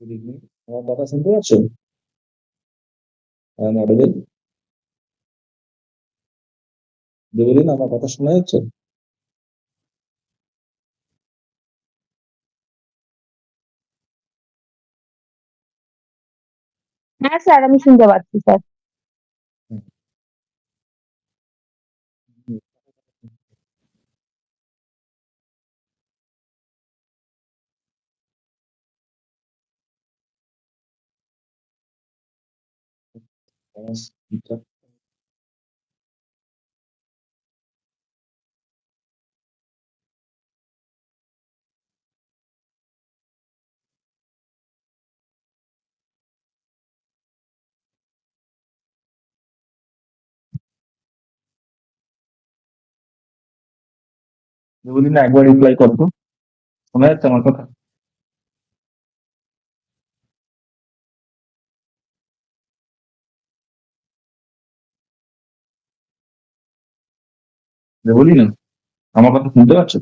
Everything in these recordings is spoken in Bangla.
Good evening. আমার কথা শুনতে পাচ্ছ? I am audible? দেবলীন, আমার কথা শোনা যাচ্ছে? হ্যাঁ স্যার, আমি শুনতে পাচ্ছি স্যার। হুম, হুম, আমার ঠিকঠাক। দেবলীন, একবার রিপ্লাই করো তো। শোনা যাচ্ছে আমার কথা? দেবলীন, আমার কথা শুনতে পাচ্ছ?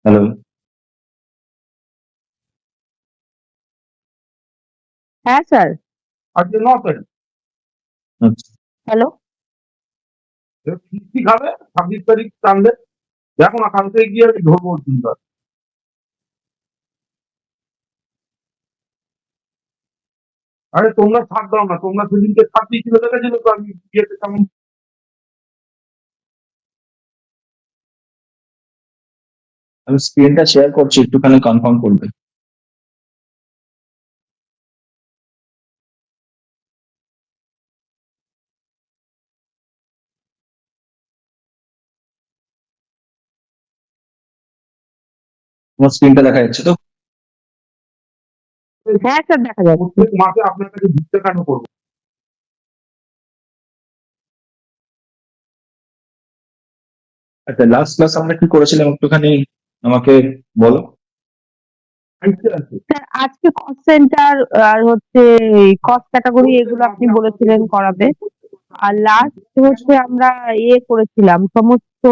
হ্যালো? হ্যাঁ স্যার। আজকে 9 তারিখ। আচ্ছা, হ্যালো। কিস্তি খাবে 26 তারিখ টানলে। দেখো না, কালকে গিয়ে আমি ধরবো চিন্তা। আরে তোমরা ছাড় দাও না, তোমরা সেদিনকে ছাড় দিয়েছিল, দেখেছিল তো আমি ইয়েতে কেমন। আমি স্ক্রিনটা শেয়ার করছি, একটুখানি কনফার্ম করবে। তোমার স্ক্রিনটা দেখা যাচ্ছে তো? হ্যাঁ স্যার, দেখা যাচ্ছে। প্রত্যেক মাসে আপনার কাছে ভিক্ষা কেন করবো? আচ্ছা, লাস্ট ক্লাস আমরা কি করেছিলাম একটুখানি আমাকে বলো। আচ্ছা, আচ্ছা। স্যার, আজকে কস্ট সেন্টার আর হচ্ছে কস্ট ক্যাটাগরি এগুলো আপনি বলেছিলেন করাবে। আর লাস্ট হচ্ছে আমরা করেছিলাম সমস্ত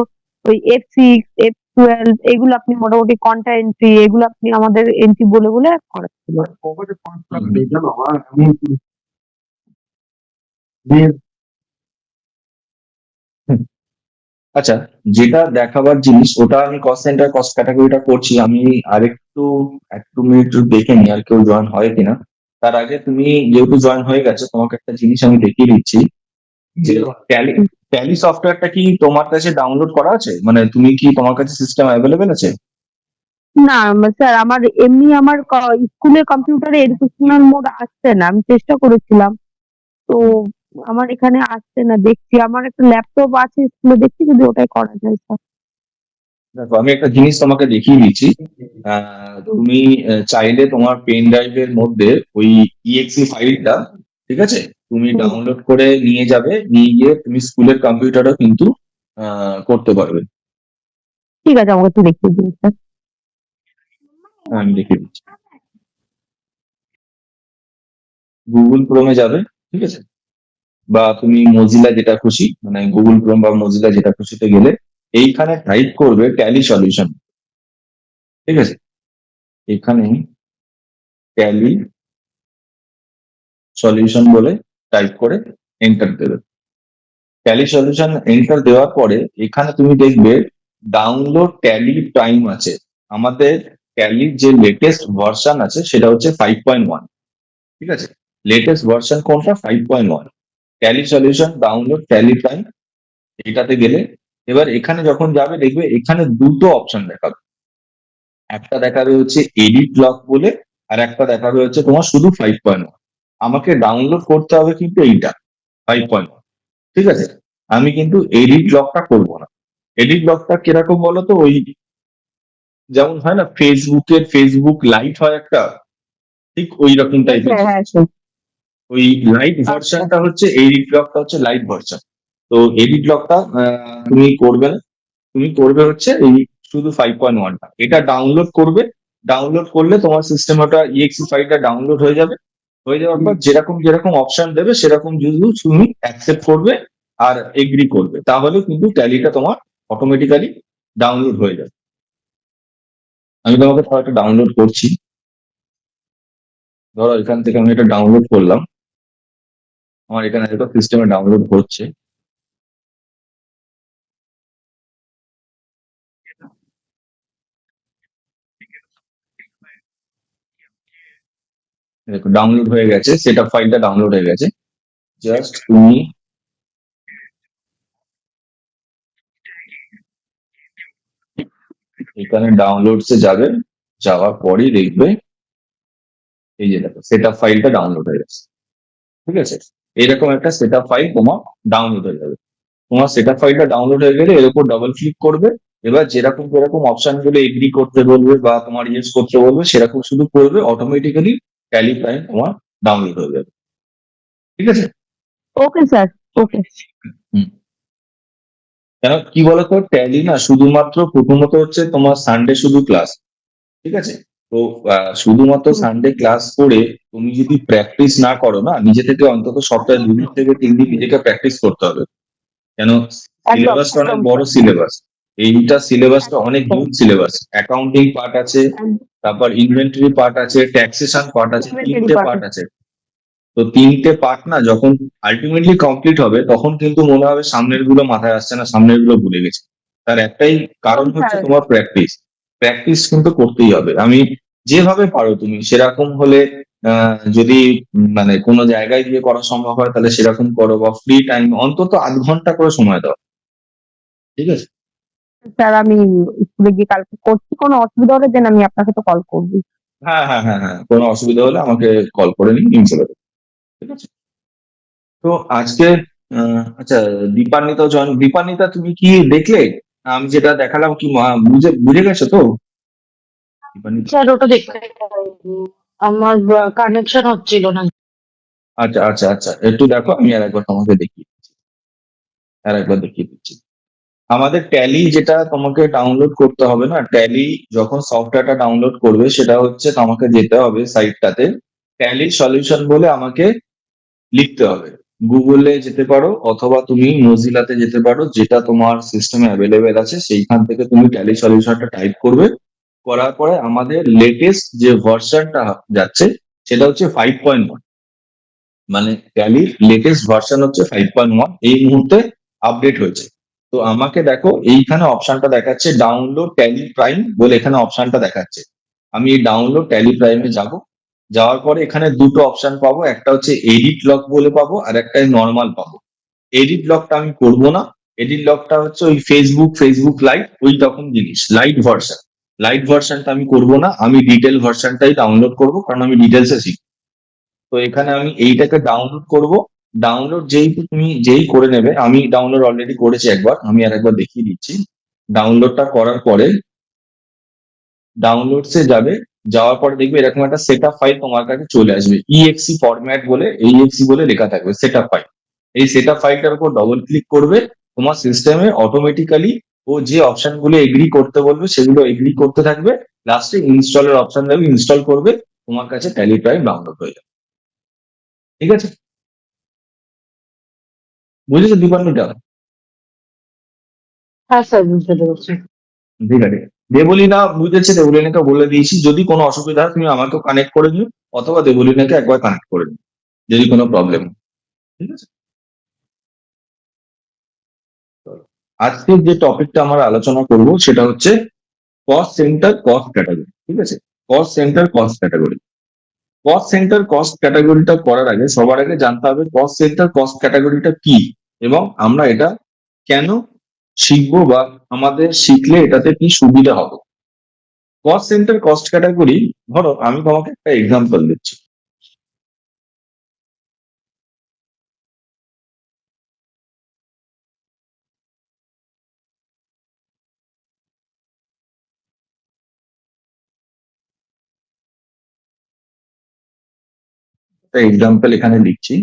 ওই F6 F12 এগুলো আপনি মোটামুটি কন্টা এন্ট্রি এগুলো আপনি আমাদের এন্ট্রি বলে বলে করাচ্ছিলেন। পকেটে 5 লাখ নেই জানো, আমার এমন দিয়ে। হুম, আচ্ছা, যেটা দেখাবার জিনিস ওটা আমি কস্ট সেন্টার কস্ট ক্যাটাগরিটা করছি। আমি আরেকটু 1-2 মিনিট দেখে নিই আর কেউ জয়েন হয় কিনা। তার আগে তুমি যেহেতু জয়েন হয়ে গেছে, তোমাকে একটা জিনিস আমি দেখিয়ে দিচ্ছি যে ট্যালি ট্যালি সফটওয়্যারটা কি তোমার কাছে ডাউনলোড করা আছে? মানে তুমি কি, তোমার কাছে সিস্টেম অ্যাভেলেবেল আছে? না স্যার, আমার এমনি আমার স্কুলে কম্পিউটারে এডুকেশনাল মোড আসছে না, আমি চেষ্টা করেছিলাম। তো আমার এখানে আসছে না, দেখছি আমার একটা ল্যাপটপ আছে স্কুলে, দেখছি যদি ওটাই করা যায় স্যার। দেখো, আমি একটা জিনিস তোমাকে দেখিয়ে দিচ্ছি। তুমি চাইলে তোমার পেন ড্রাইভের মধ্যে ওই ইএক্সি ফাইলটা, ঠিক আছে, তুমি হুম, ডাউনলোড করে নিয়ে যাবে, নিয়ে গিয়ে তুমি স্কুলের কম্পিউটারও কিন্তু করতে পারবে। ঠিক আছে, আমাকে একটু দেখিয়ে দিন স্যার। আমি দেখিয়ে দিচ্ছি। গুগল ক্রোমে যাবে, ঠিক আছে, বা তুমি মজিলা যেটা খুশি, মানে গুগল ক্রোম বা মজিলা যেটা খুশিতে গেলে এইখানে টাইপ করবে ট্যালি সলিউশন, ঠিক আছে। এখানে ট্যালি সলিউশন বলে টাইপ করে এন্টার দেবে। ট্যালি সলিউশন এন্টার দেওয়ার পরে এখানে তুমি দেখবে ডাউনলোড ট্যালি টাইম আছে। আমাদের ট্যালির যে লেটেস্ট ভার্সন আছে সেটা হচ্ছে 5.1, ঠিক আছে। লেটেস্ট ভার্সন কোনটা? 5.1। Tally solution download tally time, এটাতে গেলে এবার এখানে যখন যাবে দেখবে এখানে দুটো অপশন দেখাবে। একটা দেখাবে হচ্ছে এডিট লক বলে, আর একটা দেখাবে হচ্ছে তোমার শুধু 5.1। আমাকে ডাউনলোড করতে হবে কিন্তু এইটা 5.1, ঠিক আছে। আমি কিন্তু এডিট লকটা করবো না। এডিট লকটা কিরকম বলতো? ওই যেমন হয় না ফেসবুকের ফেসবুক লাইট হয় একটা, ঠিক ওই রকম হ্যাঁ টাইপের স্যার, হ্যাঁ জিনিস। স্যার। ওই লাইট আচ্ছা। ভার্সনটা হচ্ছে, এডিট লকটা হচ্ছে লাইট ভার্সন। তো এডিট লকটা তুমি করবে না। তুমি করবে হচ্ছে এই শুধু 5.1টা, এটা ডাউনলোড করবে। ডাউনলোড করলে তোমার সিস্টেম ওটা ইএক্সি ফাইলটা ডাউনলোড হয়ে যাবে। হয়ে যাওয়ার পর যেরকম যেরকম অপশন দেবে সেরকম যদি তুমি অ্যাকসেপ্ট করবে আর এগ্রি করবে, তাহলে কিন্তু ট্যালিটা তোমার অটোমেটিক্যালি ডাউনলোড হয়ে যাবে। আমি তোমাকে তাও একটা ডাউনলোড করছি। ধরো এখান থেকে আমি এটা ডাউনলোড করলাম, আমার এখানে দেখো সিস্টেমে ডাউনলোড হচ্ছে। দেখো ডাউনলোড হয়ে গেছে, সেটআপ ফাইলটা ডাউনলোড হয়ে গেছে। জাস্ট তুমি এখানে ডাউনলোডসে যাবে, যাওয়ার পরই দেখবে এই যে দেখো সেটআপ ফাইলটা ডাউনলোড হয়ে গেছে। ঠিক আছে, এরকম একটা সেটআপ ফাইল তোমার ডাউনলোড হয়ে যাবে। তোমার সেটআপ ফাইলটা ডাউনলোড হয়ে গেলে এর উপর ডবল ক্লিক করবে। এবার যেরকম যেরকম অপশন গুলো এগ্রি করতে বলবে বা তোমার ইয়েস করতে বলবে সেরকম শুধু করবে, অটোমেটিক্যালি ট্যালি প্রাইম তোমার ডাউনলোড হয়ে যাবে। ঠিক আছে। ওকে স্যার, ওকে। হুম। কেন কি বলতো, ট্যালি না শুধুমাত্র প্রথমত হচ্ছে তোমার সানডে শুধু ক্লাস। ঠিক আছে। তো শুধুমাত্র সানডে ক্লাস করে তুমি যদি প্র্যাকটিস না করো না, নিজে থেকে অন্তত সপ্তাহে 2 দিন থেকে 3 দিন নিজেকে প্র্যাকটিস করতে হবে। কেন, একদম, সিলেবাসটা অনেক একদম বড় স্যার। সিলেবাস। এইটা সিলেবাসটা একদম অনেক sir. Huge syllabus. Accounting part আছে, তারপর ইনভেন্টরি পার্ট আছে, ট্যাক্সেশন পার্ট আছে, ইনভেন্টরি 3টে পার্ট পার্ট আছে। আছে। তো 3টে পার্ট না যখন আলটিমেটলি কমপ্লিট হবে তখন কিন্তু মনে হবে সামনের গুলো মাথায় আসছে না, সামনের গুলো ভুলে গেছি। তার একটাই একদম কারণ হচ্ছে স্যার। তোমার প্র্যাকটিস। প্র্যাকটিস কিন্তু করতেই হবে। আমি যেভাবে পারো তুমি সেরকম হলে যদি মানে কোনো জায়গায় গিয়ে করা সম্ভব হয় তাহলে সেরকম করো, বা ফ্রি টাইম অন্তত 0.5 ঘন্টা করে সময় দাও। ঠিক আছে। স্যার আমি স্কুলে গিয়ে কালকে করছি, কোনো অসুবিধা হলে দেন আমি আপনাকে তো কল করবো। হ্যাঁ, হ্যাঁ, হ্যাঁ, হ্যাঁ, কোনো অসুবিধা হলে আমাকে কল করে নিন, নিয়ে চলে যাবো। ঠিক আছে। তো আজকে আচ্ছা, দীপান্বিতা জয়েন, দীপান্বিতা তুমি কি দেখলে? আমি যেটা দেখালাম কি বুঝে বুঝে গেছো তো? দীপান্বিতা, স্যার ওটা দেখতে পাইনি। আমার কানেকশন হচ্ছিল না। আচ্ছা, আচ্ছা, আচ্ছা, একটু দেখো, আমি আর একবার তোমাকে দেখিয়ে দিচ্ছি। আমাদের ট্যালি যেটা তোমাকে ডাউনলোড করতে হবে না, ট্যালি যখন সফটওয়্যারটা ডাউনলোড করবে সেটা হচ্ছে তোমাকে যেতে হবে সাইটটাতে, ট্যালি সলিউশন বলে আমাকে লিখতে হবে। গুগলে যেতে পারো অথবা তুমি মজিলাতে যেতে পারো, যেটা তোমার সিস্টেমে অ্যাভেলেবেল আছে সেইখান থেকে তুমি ট্যালি সলিউশনটা টাইপ করবে। করার পরে আমাদের লেটেস্ট যে ভার্সনটা যাচ্ছে সেটা হচ্ছে 5.1। মানে ট্যালির লেটেস্ট ভার্সন হচ্ছে 5.1, এই মুহূর্তে আপডেট হয়েছে। তো আমাকে দেখো এইখানে অপশনটা দেখাচ্ছে ডাউনলোড ট্যালি প্রাইম বলে, এখানে অপশনটা দেখাচ্ছে। আমি এই ডাউনলোড ট্যালি প্রাইমে যাব। যাওয়ার পরে এখানে দুটো অপশন পাবো, একটা হচ্ছে এডিট লক বলে পাবো আর একটা নর্মাল পাবো। এডিট লকটা আমি করবো না। এডিট লকটা হচ্ছে ওই ফেসবুক লাইট ওই রকম জিনিস, লাইট ভার্সন। লাইট ভার্সনটা আমি করবো না, আমি ডিটেল ভার্সনটাই ডাউনলোড করবো, কারণ আমি ডিটেলসে শিখবো। তো এখানে আমি এইটাকে ডাউনলোড করব। ডাউনলোড যেই করে নেবে, আমি ডাউনলোড অলরেডি করেছি একবার, আমি আর একবার দেখিয়ে দিচ্ছি। ডাউনলোডটা করার পরে ডাউনলোডসে যাবে, যাওয়ার পরে দেখবে এরকম একটা সেটআপ ফাইল তোমার কাছে চলে আসবে, ইএক্সি ফরম্যাট বলে, এইএক্সি বলে লেখা থাকবে সেটআপ ফাইল। এই সেটআপ ফাইলটার উপর ডবল ক্লিক করবে, তোমার সিস্টেমে অটোমেটিক্যালি ও যে অপশন গুলো এগ্রি করতে বলবে সেগুলো এগ্রি করতে থাকবে। লাস্টে ইনস্টলের অপশন দেবে, ইনস্টল করবে, তোমার কাছে ট্যালি প্রাইম ডাউনলোড হয়ে যাবে। ঠিক আছে, বুঝেছো দীপান্বিতা? হ্যাঁ স্যার, বুঝতে পেরেছি। ঠিক আছে। দেবলীনা বুঝেছে, দেবলীনাকে বলে দিয়েছি, যদি কোনো অসুবিধা হয় তুমি আমাকেও কানেক্ট করে নিও, অথবা দেবলীনাকে একবার কানেক্ট করে নিও যদি কোনো প্রবলেম। ঠিক আছে। আজকে যে টপিকটা আমরা আলোচনা করব সেটা হচ্ছে কস্ট সেন্টার কস্ট ক্যাটাগরি। ঠিক আছে, cost centre cost category. Cost centre cost ক্যাটাগরিটা করার আগে সবার আগে জানতে হবে কস্ট সেন্টার কস্ট ক্যাটাগরিটা কি, এবং আমরা এটা কেন শিখবো, বা আমাদের শিখলে এটাতে কি সুবিধা হবে। কস্ট সেন্টার কস্ট ক্যাটাগরি, ধরো আমি তোমাকে একটা এক্সাম্পল দিচ্ছি। একটা এক্সাম্পল এখানে লিখছি।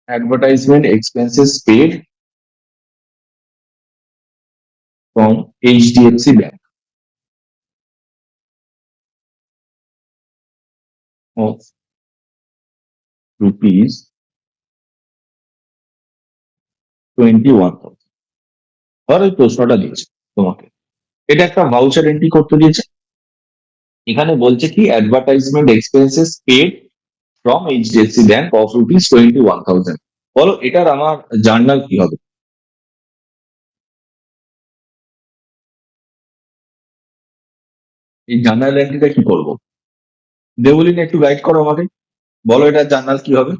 Advertisement expenses paid from HDFC Bank of rupees 21,000। ধর এই প্রশ্নটা দিয়েছে তোমাকে, এটা একটা ভাউচার এন্ট্রি করতে দিয়েছে। এখানে বলছে কি advertisement expenses paid from HDFC Bank of rupees 21,000। বলো এটার আমার জার্নাল কি হবে? এই জার্নাল এন্ট্রিটা কি করবো? দেবলিন একটু গাইড করো আমাকে, বলো এটার জার্নাল কি হবে?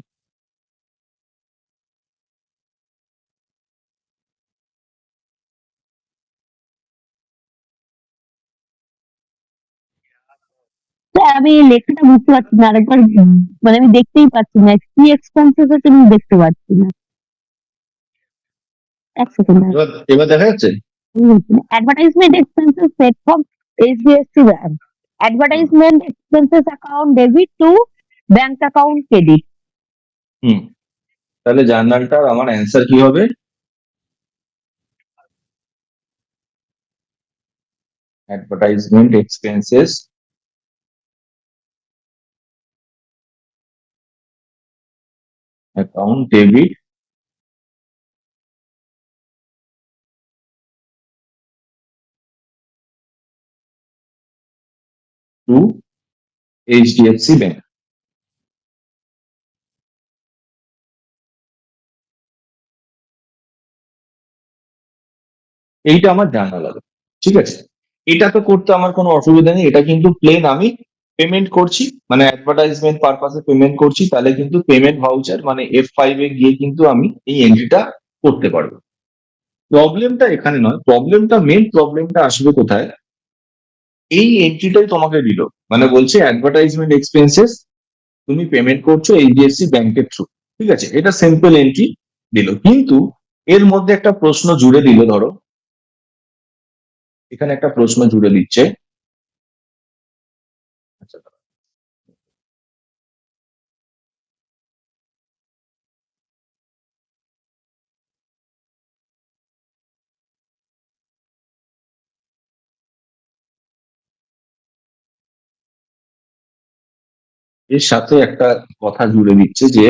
স্যার আমি লেখাটা বুঝতে পারছি না, আরেকবার মানে আমি দেখতেই পাচ্ছি না কি এক্সপেন্সেস আছে, আমি দেখতে পাচ্ছি না। এক সেকেন্ড। এবার দেখা যাচ্ছে? Advertisement expenses paid from HDFC Bank, advertisement expenses account debit to bank account credit. তাহলে জার্নালটার আমার অ্যান্সার কি হবে? Advertisement expenses account debit to HDFC Bank. এইটা আমার জার্নাল হবে, ঠিক আছে। এটা তো করতে আমার কোনো অসুবিধা নেই, এটা কিন্তু প্লেন আমি পেমেন্ট করছি, মানে অ্যাডভার্টাইজমেন্ট পারপাসে পেমেন্ট করছি, তাহলে কিন্তু পেমেন্ট ভাউচার মানে F5 এ গিয়ে কিন্তু আমি এই এন্ট্রিটা করতে পারবো। প্রবলেমটা এখানে নয়, মেন প্রবলেমটা আসবে কোথায়? এই এন্ট্রিটাই তোমাকে দিল, মানে বলছে অ্যাডভার্টাইজমেন্ট এক্সপেন্সেস তুমি পেমেন্ট করছো এইচডিএফসি ব্যাংকের থ্রু, ঠিক আছে, এটা সিম্পল এন্ট্রি দিল, কিন্তু এর মধ্যে একটা প্রশ্ন জুড়ে দিল। ধরো এখানে একটা প্রশ্ন জুড়ে দিচ্ছে, আচ্ছা, এর সাথে একটা কথা জুড়ে দিচ্ছে যে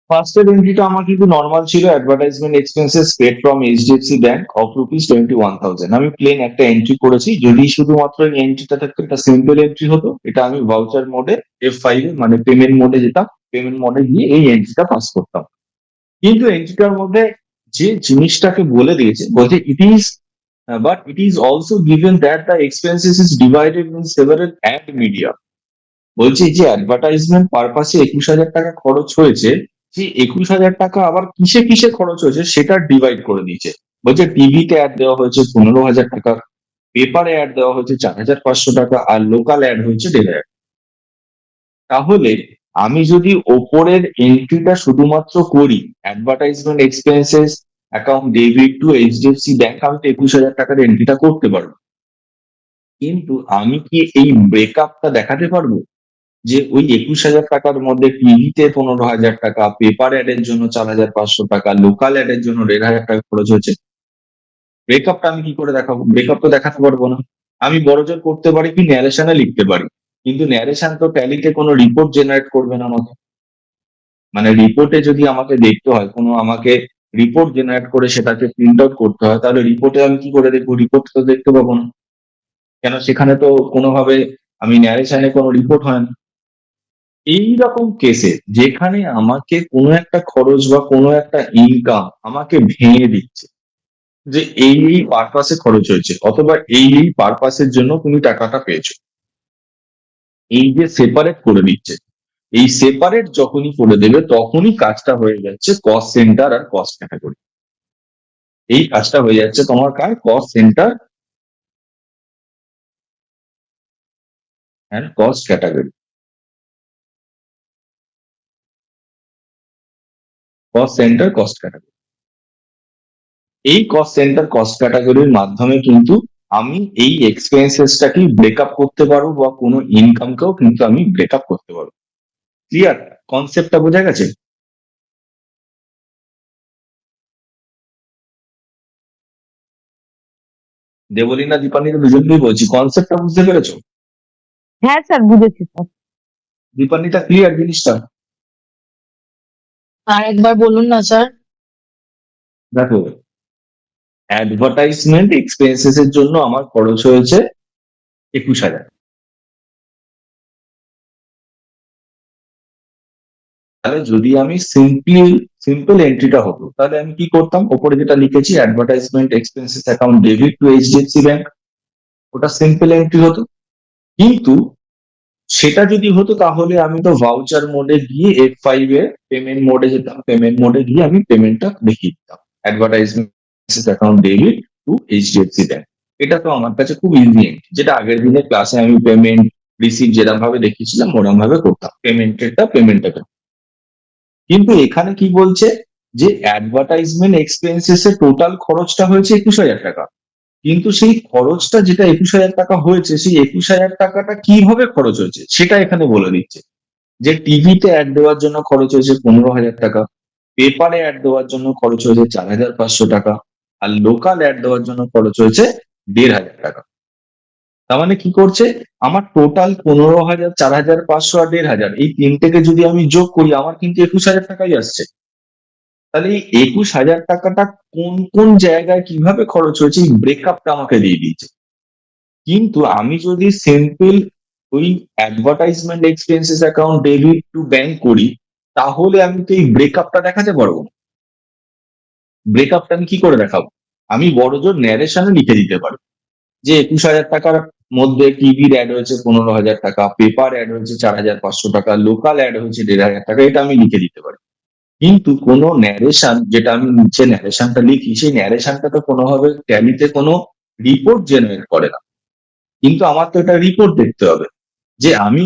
ফার্স্টের এন্ট্রিটা আমার কিন্তু নর্মাল ছিল, advertisement expenses paid from HDFC Bank of rupees 21,000। আমি প্লেন একটা এন্ট্রি করেছি, যদি শুধুমাত্র এই এন্ট্রিটা থাকতো এটা সিম্পল এন্ট্রি হতো, এটা আমি ভাউচার মোডে F5 এ মানে পেমেন্ট মোডে যেতাম, পেমেন্ট মোডে গিয়ে এই এন্ট্রিটা পাস করতাম। কিন্তু এন্ট্রিটার মধ্যে যে জিনিসটাকে বলে দিয়েছে, বলছে it is also given that the expenses is divided in several ad media. বলছি যে অ্যাডভার্টাইজমেন্ট পারপাসে 21,000 টাকা খরচ হয়েছে, যে 21,000 টাকা আবার কিসে কিসে খরচ হয়েছে সেটা ডিভাইড করে দিয়েছে। বলছে টিভিতে অ্যাড দেওয়া হয়েছে 15,000 টাকা, পেপারে অ্যাড দেওয়া হয়েছে 4,500 টাকা, আর লোকাল অ্যাড হয়েছে 1,500। তাহলে আমি যদি ওপরের এন্ট্রিটা শুধুমাত্র করি, advertisement expenses account debit to HDFC bank, আমি তো 21,000 টাকার এন্ট্রিটা করতে পারবো। কিন্তু আমি কি এই ব্রেকআপটা দেখাতে পারবো যে ওই 21,000 টাকার মধ্যে টিভিতে 15,000 টাকা, পেপার অ্যাডের জন্য 4,500 টাকা, লোকাল অ্যাডের জন্য 1,500 টাকা খরচ হয়েছে? ব্রেকআপটা আমি কি করে দেখাবো? ব্রেকআপ তো দেখাতে পারবো না। আমি বড়জোর করতে পারি কি ন্যারেশনে লিখতে পারি, কিন্তু ন্যারেশন তো ট্যালিতে কোনো রিপোর্ট জেনারেট করবে না আমাকে। মানে রিপোর্টে যদি আমাকে দেখতে হয়, কোনো আমাকে রিপোর্ট জেনারেট করে সেটাকে প্রিন্ট আউট করতে হয়, তাহলে রিপোর্টে আমি কি করে দেখবো? রিপোর্ট তো দেখতে পাবো না, কেন সেখানে তো কোনোভাবে আমি ন্যারেশনে কোনো রিপোর্ট হয় না। এইরকম কেসে যেখানে আমাকে কোনো একটা খরচ বা কোনো একটা ইনকাম আমাকে ভেঙে দিচ্ছে, যে এই পারপাসে খরচ হয়েছে, অথবা এই পারপাসের জন্য তুমি টাকাটা পেয়েছো, এই যে সেপারেট করে দিচ্ছে, এই সেপারেট যখনই করে দেবে তখনই কাজটা হয়ে যাচ্ছে কস্ট সেন্টার আর কস্ট ক্যাটাগরি। এই কাজটা হয়ে যাচ্ছে তোমার কার? Cost centre and cost category. Cost centre, cost category. এই কস্ট সেন্টার, কস্ট ক্যাটাগরির মাধ্যমে কিন্তু আমি এই এক্সপেন্সেসটাকে ব্রেকআপ করতে পারবো, বা কোনো ইনকামকেও কিন্তু আমি ব্রেকআপ করতে পারবো। ক্লিয়ার? কনসেপ্টটা বোঝা গেছে? দেবলীনা, দীপান্বিতা দুজনকেই বলছি, কনসেপ্টটা বুঝতে পেরেছো? হ্যাঁ স্যার, বুঝেছি স্যার। দীপান্বিতা, ক্লিয়ার জিনিসটা? আর একবার বলুন না স্যার। দেখো, অ্যাডভার্টাইজমেন্ট এক্সপেন্সেস এর জন্য আমার খরচ হয়েছে 21,000। তাহলে যদি আমি সিম্পল এন্ট্রিটা হতো, তাহলে আমি কি করতাম? ওপরে যেটা লিখেছি, advertisement expenses account debit to HDFC bank, ওটা সিম্পল এন্ট্রি হতো। কিন্তু সেটা যদি হতো, তাহলে আমি তো ভাউচার মোডে গিয়ে F5 এ পেমেন্ট মোডে যেতাম, পেমেন্ট মোডে গিয়ে আমি পেমেন্টটা দেখিয়ে দিতাম, advertisement account debit to HDFC bank. এটা তো আমার কাছে খুব ইজি, যেটা আগের দিনের ক্লাসে আমি পেমেন্ট রিসিভ যেরকম ভাবে দেখিয়েছিলাম ওরকম ভাবে করতাম, পেমেন্টটা। কিন্তু এখানে কি বলছে, যে অ্যাডভার্টাইজমেন্ট এক্সপেন্সেস এর টোটাল খরচটা হয়েছে 21,000 টাকা, কিন্তু সেই খরচটা যেটা 21,000 টাকা হয়েছে, সেই 21,000 টাকাটা কিভাবে খরচ হয়েছে সেটা এখানে বলে দিচ্ছে। যে টিভিতে অ্যাড দেওয়ার জন্য খরচ হয়েছে 15,000 টাকা, পেপারে অ্যাড দেওয়ার জন্য খরচ হয়েছে 4,500 টাকা, আর লোকাল অ্যাড দেওয়ার জন্য খরচ হয়েছে 1,500 টাকা। তার মানে কি করছে, আমার টোটাল 15,000, 4,500 আর 1,500, এই তিনটেকে যদি আমি যোগ করি, আমার কিন্তু 21,000 টাকাই আসছে। তাহলে এই 21,000 টাকাটা কোন কোন জায়গায় কিভাবে খরচ হয়েছে, এই ব্রেকআপটা আমাকে দিয়ে দিয়েছে। কিন্তু আমি যদি সিম্পল ওই advertisement expenses account debit to bank করি, তাহলে আমি তো এই ব্রেকআপটা দেখাতে পারবো না। ব্রেকআপটা আমি কি করে দেখাবো? আমি বড়জোর ন্যারেশনে লিখে দিতে পারি যে 21,000 টাকার মধ্যে টিভির অ্যাড হয়েছে 15,000 টাকা, পেপার অ্যাড হয়েছে 4,500 টাকা, লোকাল অ্যাড হয়েছে 1,500 টাকা, এটা আমি লিখে দিতে পারি। কিন্তু কোনো ন্যারেশন, যেটা আমি নিচে ন্যারেশনটা লিখি, সেই ন্যারেশনটা তো কোনোভাবে ট্যালিতে কোনো রিপোর্ট জেনারেট করে না। কিন্তু আমার তো এটা রিপোর্ট দেখতে হবে, যে আমি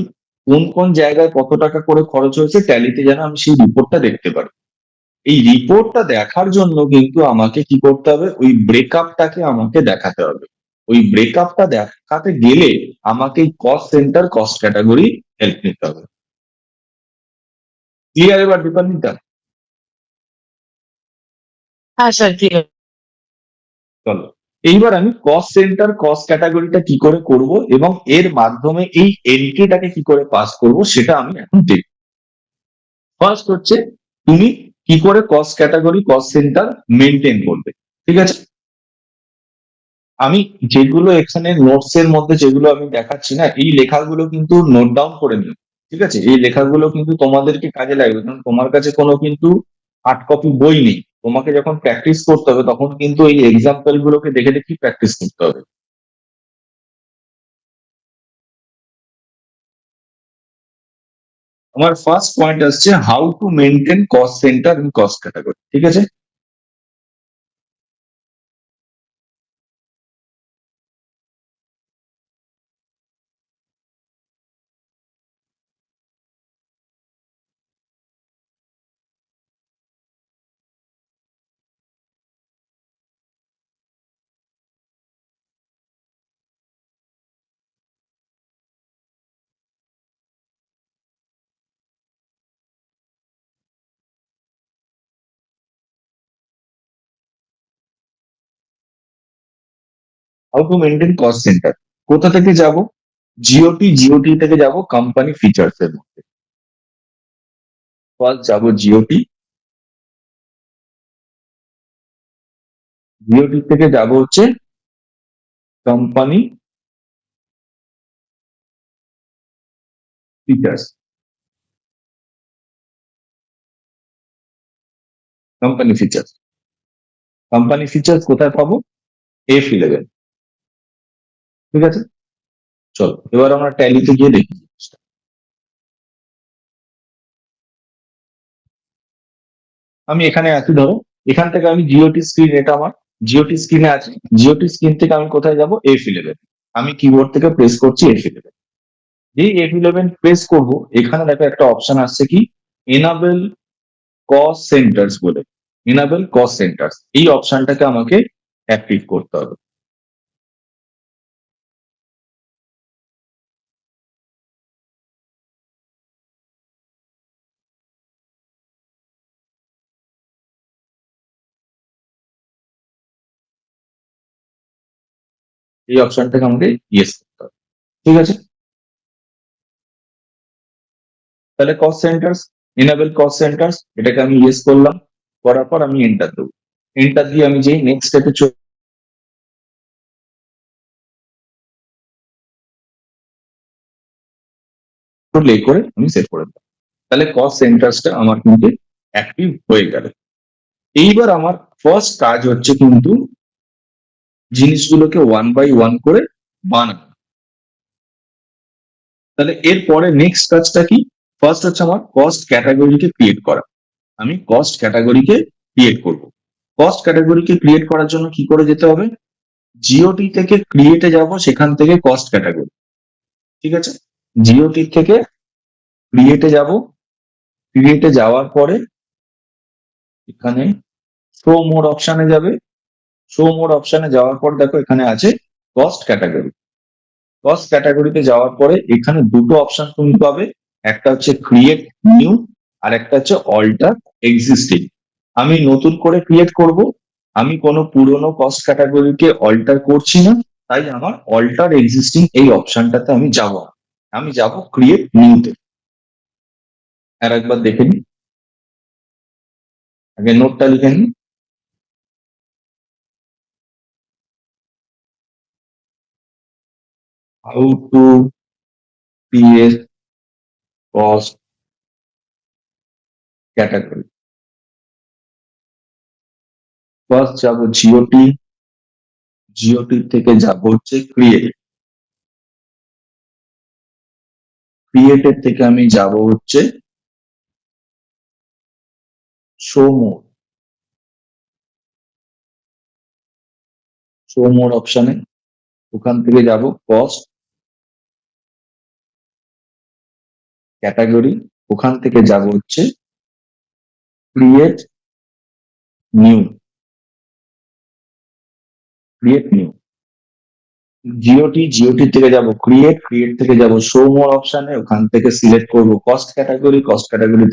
কোন কোন জায়গায় কত টাকা করে খরচ হয়েছে, ট্যালিতে যেন আমি সেই রিপোর্টটা দেখতে পারি। এই রিপোর্টটা দেখার জন্য কিন্তু আমাকে কি করতে হবে? ওই ব্রেকআপটাকে আমাকে দেখাতে হবে। ওই ব্রেকআপটা দেখাতে গেলে আমাকে cost centre, cost category help নিতে হবে। ক্লিয়ার এবার দীপান্বিতা? হ্যাঁ স্যার, ক্লিয়ার। চলো, এইবার আমি কস্ট সেন্টার, কস্ট ক্যাটাগরিটা কি করে করব এবং এর মাধ্যমে এই এন্ট্রিটাকে কি করে পাস করব, সেটা আমি এখন দেখব। ফার্স্ট হচ্ছে, তুমি কি করে cost category, cost centre maintain করবে। ঠিক আছে? আমি যেগুলো এখানে নোটস এর মধ্যে যেগুলো আমি দেখাচ্ছি না, এই লেখাগুলো কিন্তু নোট ডাউন করে নিও। ঠিক আছে? এই লেখাগুলো কিন্তু তোমাদেরকে কাজে লাগবে, কারণ তোমার কাছে কোনো কিন্তু হার্ড কপি বই নেই। তোমাকে যখন প্র্যাকটিস করতে হবে, তখন কিন্তু এই এক্সাম্পল গুলোকে দেখে দেখে প্র্যাকটিস করতে হবে। আমার ফার্স্ট পয়েন্ট আসছে, how to maintain cost centre in cost category. ঠিক আছে? To maintain cost centre. কোথা থেকে যাব? জিওটি থেকে যাব কোম্পানি ফিচার্স এর মধ্যে। ফার্স্ট যাব জিওটি থেকে যাব হচ্ছে কোম্পানি ফিচার্স। কোম্পানি ফিচার্স কোথায় পাবো? F11। ঠিক আছে, চলো এবার আমরা ট্যালিতে গিয়ে দেখি। আমি এখানে আছি, ধরো এখান থেকে আমি জিওটি স্ক্রিন, এটা আমার জিওটি স্ক্রিনে আছে। জিওটি স্ক্রিন থেকে আমি কোথায় যাব? F11। আমি কিবোর্ড থেকে প্রেস করছি F11। যেই F11 প্রেস করব, এখানে দেখো একটা অপশন আসছে কি, এনাবেল কস্ট সেন্টার্স বলে। এনাবেল কস্ট সেন্টার্স, এই অপশনটাকে আমাকে অ্যাক্টিভ করতে হবে। এই অপশনটাকে আমাকে ইয়েস করতে হবে। ঠিক আছে, তাহলে cost centres, enable cost centres, এটাকে আমি ইয়েস করলাম। করার পর আমি এন্টার দেবো। এন্টার দিয়ে আমি যেই নেক্সট স্টেপে প্লে করে আমি সেভ করে দিলাম। তাহলে কস্ট সেন্টার্সটা আমার কিন্তু অ্যাক্টিভ হয়ে গেল। এইবার আমার ফার্স্ট কাজ হচ্ছে কিন্তু জিনিসগুলোকে ওয়ান বাই ওয়ান করে বানানো। তাহলে এরপরে নেক্সট কাজটা কি? ফার্স্ট হচ্ছে আমার কস্ট ক্যাটাগরিকে ক্রিয়েট করা। আমি কস্ট ক্যাটাগরিকে ক্রিয়েট করব। কস্ট ক্যাটাগরিকে ক্রিয়েট করার জন্য কি করে যেতে হবে? জিওটি থেকে ক্রিয়েটে যাব, সেখান থেকে কস্ট ক্যাটাগরি। ঠিক আছে, জিওটি থেকে ক্রিয়েটে যাব। ক্রিয়েটে যাওয়ার পরে এখানে শো মোর অপশনে যাবে। শো মোর অপশনে যাওয়ার পর দেখো এখানে আছে কস্ট ক্যাটাগরি। কস্ট ক্যাটাগরিতে যাওয়ার পরে এখানে দুটো অপশন তুমি পাবে, একটা হচ্ছে ক্রিয়েট নিউ, আর একটা হচ্ছে অল্টার এক্সিস্টিং। আমি নতুন করে ক্রিয়েট করব, আমি কোনো পুরনো কস্ট ক্যাটাগরিকে অল্টার করছি না, তাই আমার অল্টার এক্সিস্টিং এই অপশনটাতে আমি যাব। আমি যাব ক্রিয়েট নিউতে। আর একবার দেখে নিই, আগে নোটটা লিখে নিই। How to create cost category. First যাব জিওটি থেকে যাব হচ্ছে ক্রিয়েটের থেকে আমি যাব হচ্ছে শো মোর অপশনে। ওখান থেকে যাব কস্ট ক্যাটাগরি। ওখান থেকে যাব হচ্ছে ক্রিয়েট নিউ। জিওটি থেকে যাব ক্রিয়েট থেকে যাব শো মোর অপশনে। ওখান থেকে সিলেক্ট করব কস্ট ক্যাটাগরি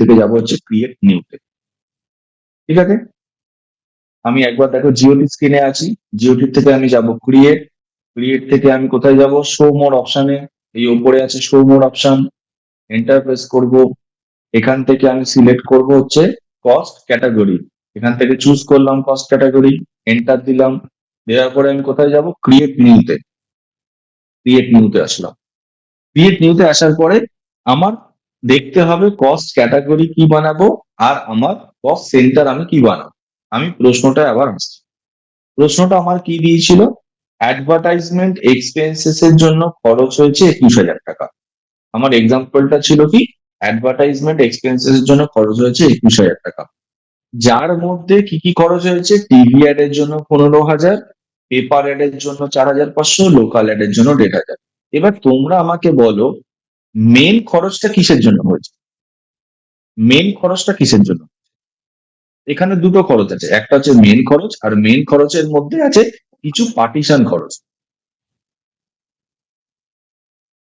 থেকে যাব হচ্ছে ক্রিয়েট নিউতে। ঠিক আছে, আমি একবার দেখো জিওটি স্ক্রিনে আছি। জিওটি থেকে আমি যাব ক্রিয়েট থেকে আমি কোথায় যাব? শো মোর অপশনে। এই উপরে আছে শো মোর অপশন, এন্টার প্রেস করব। এখান থেকে আমি সিলেক্ট করব হচ্ছে কস্ট ক্যাটাগরি। এখান থেকে চুজ করলাম কস্ট ক্যাটাগরি, এন্টার দিলাম। দেওয়ার পরে আমি কোথায় যাব? ক্রিয়েট নিউতে আসলাম। ক্রিয়েট নিউতে আসার পরে আমার দেখতে হবে কস্ট ক্যাটাগরি কি বানাবো আর আমার কস্ট সেন্টার আমি কি বানাবো। আমি প্রশ্নটা আবার আসছি। প্রশ্নটা আমার কি দিয়েছিল? অ্যাডভার্টাইজমেন্ট এক্সপেন্সেস এর জন্য খরচ হয়েছে 21,000 টাকা। আমার এক্সাম্পলটা ছিল কি, অ্যাডভার্টাইজমেন্ট এক্সপেন্সেস এর জন্য খরচ হয়েছে 21,000 টাকা। যার মধ্যে কি কি খরচ হয়েছে? টিভি অ্যাড এর জন্য 15,000, পেপার অ্যাড এর জন্য 4,500, লোকাল অ্যাড এর জন্য 1,500। এবার তোমরা আমাকে বলো মেন খরচটা কিসের জন্য হয়েছে? মেন খরচটা কিসের জন্য? এখানে দুটো খরচ আছে, একটা হচ্ছে মেন খরচ, আর মেন খরচের মধ্যে আছে কিছু পার্টিশন খরচ।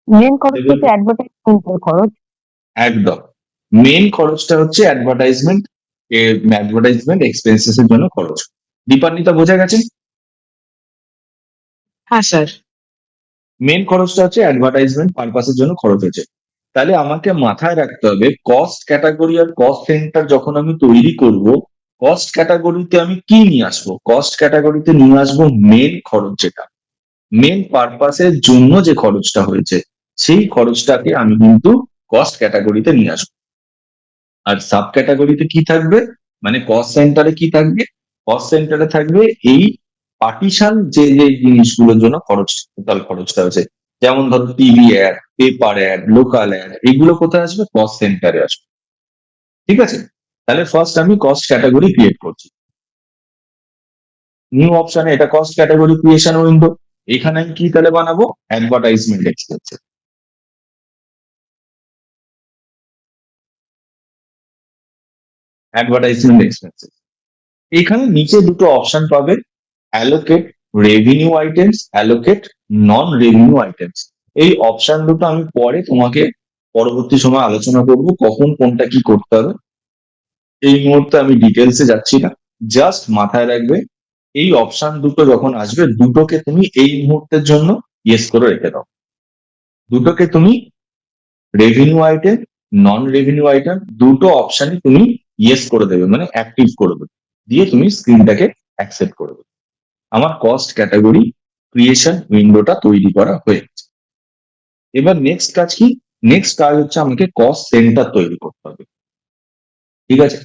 মেন খরচ হচ্ছে অ্যাডভার্টাইজমেন্টের খরচ। একদম, মেন খরচটা হচ্ছে অ্যাডভার্টাইজমেন্ট এক্সপেন্সেস এর জন্য খরচ। দীপান্বিতা বোঝা গেছে? হ্যাঁ স্যার। মেন খরচটা হচ্ছে অ্যাডভার্টাইজমেন্ট পারপাসের জন্য খরচ হয়েছে। তাহলে আমাকে মাথায় রাখতে হবে কস্ট ক্যাটাগরি আর কস্ট সেন্টার যখন আমি তৈরি করব, কস্ট ক্যাটাগরিতে আমি কি নিয়ে আসবো? কস্ট ক্যাটাগরিতে নিয়ে আসবো মেন খরচ, যেটা মেন পারপাসের জন্য যে খরচটা হয়েছে সেই খরচটাকে আমি কিন্তু কস্ট ক্যাটাগরিতে নিয়ে আসবো। আর সাব ক্যাটাগরিতে কি থাকবে, মানে কস্ট সেন্টারে কি থাকবে? কস্ট সেন্টারে থাকবে এই পার্টিশন যে যে জিনিসগুলোর জন্য খরচ, টোটাল খরচটা হয়েছে। যেমন ধরো TV ad, paper ad, local ad, এগুলো কোথায় আসবে? কস্ট সেন্টারে আসবে। ঠিক আছে? তাহলে ফার্স্ট আমি কস্ট ক্যাটাগরি ক্রিয়েট করছি। নিউ অপশনে এটা কস্ট ক্যাটাগরি ক্রিয়েশন উইন্ডো। এখানে আমি কি তাহলে বানাবো? Advertisement expenses. Advertisement expenses. এখানে নিচে দুটো অপশন পাবে, অ্যালোকেট রেভিনিউ আইটেমস, অ্যালোকেট নন রেভিনিউ আইটেমস। এই অপশন দুটো আমি পরে তোমাকে পরবর্তী সময় আলোচনা করব, কখন কোনটা কি করতে হবে। এই মুহূর্তে আমি ডিটেলসে যাচ্ছি না, জাস্ট মাথায় রাখবে এই অপশন দুটো যখন আসবে, দুটোকে তুমি এই মুহূর্তের জন্য ইয়েস করে রেখে দাও। দুটোকে তুমি রেভিনিউ আইটেম, নন রেভিনিউ আইটেম দুটো অপশনই তুমি ইয়েস করে দেবে, মানে অ্যাক্টিভ করে দেবে, দিয়ে তুমি স্ক্রিনটাকে অ্যাকসেপ্ট করে দেবে। আমার কস্ট ক্যাটাগরি ক্রিয়েশন উইন্ডোটা তৈরি করা হয়ে গেছে। এবার নেক্সট কাজ কি? নেক্সট কাজ হচ্ছে আমাকে কস্ট সেন্টার তৈরি করতে হবে। ঠিক আছে?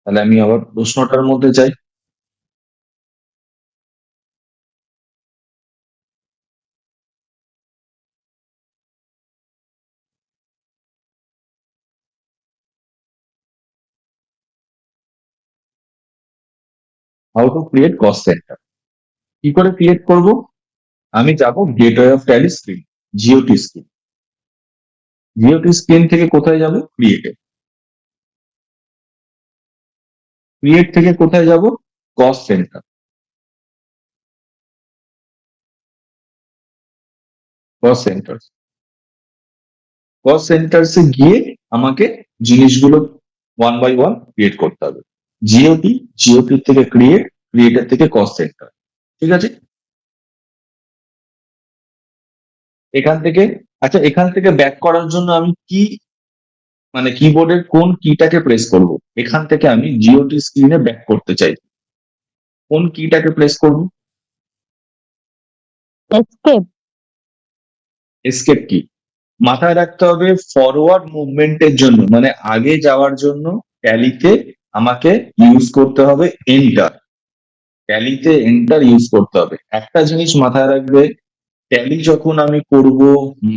তাহলে আমি আবার প্রশ্নটার মধ্যে যাই। How to create cost centre. কি করে ক্রিয়েট করব? আমি যাব gateway of Tally screen, GOT screen. GOT screen থেকে কোথায় যাব? ক্রিয়েটে। ক্রিয়েট থেকে কোথায় যাব? Cost centre. Cost centre. Cost সেন্টারসে গিয়ে আমাকে জিনিসগুলো ওয়ান বাই ওয়ান ক্রিয়েট করতে হবে। জিওটি, জিওটি থেকে ক্রিয়েট, ক্রিয়েটার থেকে কস্ট সেন্টার। ঠিক আছে? এখান থেকে, আচ্ছা এখান থেকে ব্যাক করার জন্য আমি কি, মানে কিবোর্ডের কোন কিটাকে প্রেস করব? এখান থেকে আমি জিওটি স্ক্রিনে ব্যাক করতে চাই, কোন কিটাকে প্রেস করব? এসকেপ। এসকেপ কি। মাথায় রাখতে হবে ফরওয়ার্ড মুভমেন্টের জন্য, মানে আগে যাওয়ার জন্য ট্যালিতে আমাকে ইউজ করতে হবে এন্টার। ট্যালিতে এন্টার ইউজ করতে হবে। একটা জিনিস মাথায় রাখবে, ট্যালি যখন আমি করব,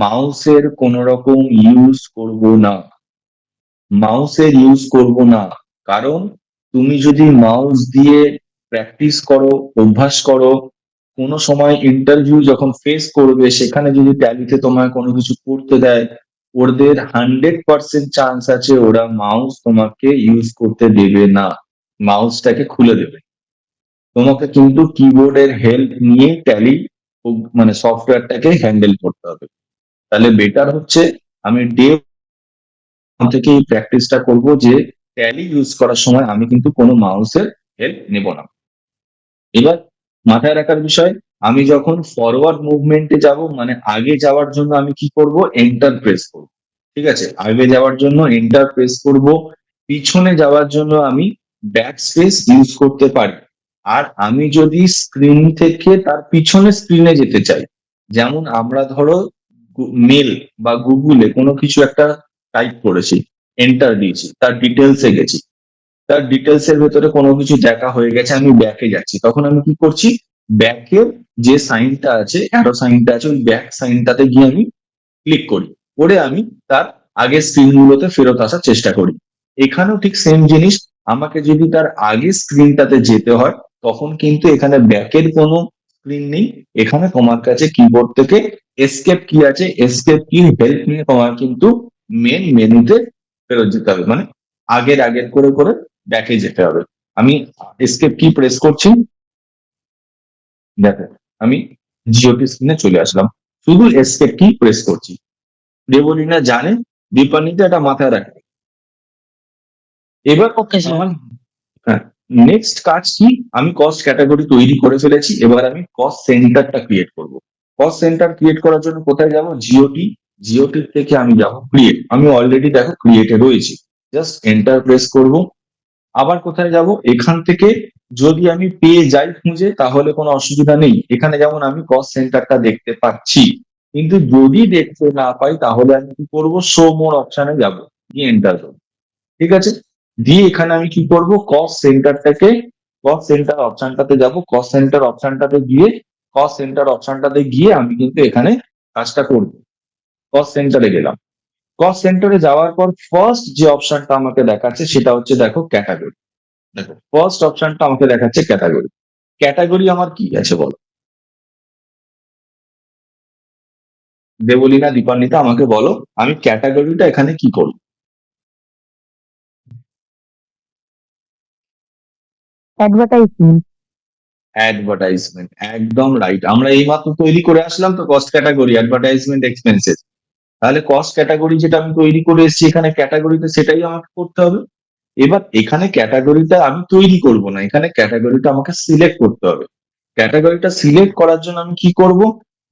মাউসের কোন রকম ইউজ করব না। মাউসের ইউজ করব না, কারণ তুমি যদি মাউস দিয়ে প্র্যাকটিস করো, অভ্যাস করো, কোনো সময় ইন্টারভিউ যখন ফেস করবে সেখানে যদি ট্যালিতে তোমায় কোনো কিছু করতে দেয়, ওদের 100% চান্স আছে ওরা মাউস তোমাকে ইউজ করতে দেবে না, মাউসটাকে খুলে দেবে। তোমাকে কিন্তু কিবোর্ডের হেল্প নিয়ে ট্যালি মানে সফটওয়্যারটাকে হ্যান্ডেল করতে হবে। তাহলে বেটার হচ্ছে আমি ডে থেকে এই প্র্যাকটিসটা করব যে ট্যালি ইউজ করার সময় আমি কিন্তু কোনো মাউসের হেল্প নেব না। এবার মাথায় রাখার বিষয়, আমি যখন ফরওয়ার্ড মুভমেন্টে যাব, মানে আগে যাওয়ার জন্য আমি কি করব? এন্টার প্রেস করব। ঠিক আছে? আগে যাওয়ার জন্য এন্টার প্রেস করব, পিছনে যাওয়ার জন্য আমি ব্যাক স্পেস ইউজ করতে পারি। আর আমি যদি স্ক্রিন থেকে তার পিছনে স্ক্রিনে যেতে চাই, যেমন আমরা ধরো মেল বা গুগলে কোনো কিছু একটা টাইপ করেছি, এন্টার দিয়েছি, তার ডিটেলসে গেছি, তার ডিটেলস এর ভেতরে কোনো কিছু দেখা হয়ে গেছে, আমি ব্যাকে যাচ্ছি, তখন আমি কি করছি? ব্যাকের যে সাইনটা আছে, অ্যারো সাইনটা আছে, ওই ব্যাক সাইনটাতে গিয়ে আমি ক্লিক করি, করে আমি তার আগের স্ক্রিনগুলোতে ফেরত আসার চেষ্টা করি। এখানেও ঠিক সেম জিনিস, আমাকে যদি তার আগের স্ক্রিনটাতে যেতে হয় তখন কিন্তু এখানে ব্যাকের কোনো স্ক্রিন নেই, এখানে তোমার কাছে কিবোর্ড থেকে এসকেপ কি আছে, এসকেপ কি হেল্প নিয়ে তোমার কিন্তু মেন মেনুতে ফেরত যেতে হবে, মানে আগের আগের করে করে ব্যাকে যেতে হবে। আমি এসকেপ কি প্রেস করছি, দেখো আমি জিওটি স্ক্রিনে চলে আসলাম, শুধু এসকেপ কি প্রেস করছি। দেবলীনা জানে, দীপান্বিতা এটা মাথায় রাখবে। এবার ওকে স্যার। আমার, হ্যাঁ, নেক্সট কাজ কি, আমি কস্ট ক্যাটাগরি তৈরি করে ফেলেছি, এবার আমি কস্ট সেন্টারটা ক্রিয়েট করব। কস্ট সেন্টার ক্রিয়েট করার জন্য কোথায় যাব, জিওটি, জিওটি থেকে আমি যাব ক্রিয়েট, আমি অলরেডি দেখো ক্রিয়েটে রয়েছি, জাস্ট এন্টার প্রেস করব। আবার কোথায় যাব, এখান থেকে যদি আমি পেয়ে যাই খুঁজে তাহলে কোনো অসুবিধা নেই, এখানে যেমন আমি কস্ট সেন্টারটা দেখতে পাচ্ছি, কিন্তু যদি দেখতে না পাই তাহলে আমি কি করব, শো মোর অপশনে যাব, দিয়ে এন্টার করব। ঠিক আছে, দিয়ে এখানে আমি কি করব, কস্ট সেন্টারটাকে, কস্ট সেন্টার অপশনটাতে যাব, কস্ট সেন্টার অপশনটাতে গিয়ে, কস্ট সেন্টার অপশনটাতে গিয়ে আমি কিন্তু এখানে কাজটা করব। কস্ট সেন্টারে গেলাম, কস্ট সেন্টারে যাওয়ার পর ফার্স্ট যে অপশনটা আমাকে দেখাচ্ছে সেটা হচ্ছে দেখো ক্যাটাগরি। দেখো ফার্স্ট অপশনটা আমাকে দেখাচ্ছে ক্যাটাগরি। ক্যাটাগরি আমার কি আছে বলো, দেবলীনা দীপান্বিতা আমাকে বলো, আমি ক্যাটাগরিটা এখানে কি করব। অ্যাডভার্টাইজমেন্ট। অ্যাডভার্টাইজমেন্ট, একদম রাইট, আমরা এইমাত্র তৈরি করে আসলাম তো কস্ট ক্যাটাগরি, অ্যাডভার্টাইজমেন্ট এক্সপেন্সেস। তাহলে কস্ট ক্যাটাগরি যেটা আমি তৈরি করে এসেছি এখানে ক্যাটাগরিতে, সেটাই আমাকে করতে হবে। এবার এখানে ক্যাটাগরিটা আমি তৈরি করব না, এখানে ক্যাটাগরিটা আমাকে সিলেক্ট করতে হবে। ক্যাটাগরিটা সিলেক্ট করার জন্য আমি কি করব,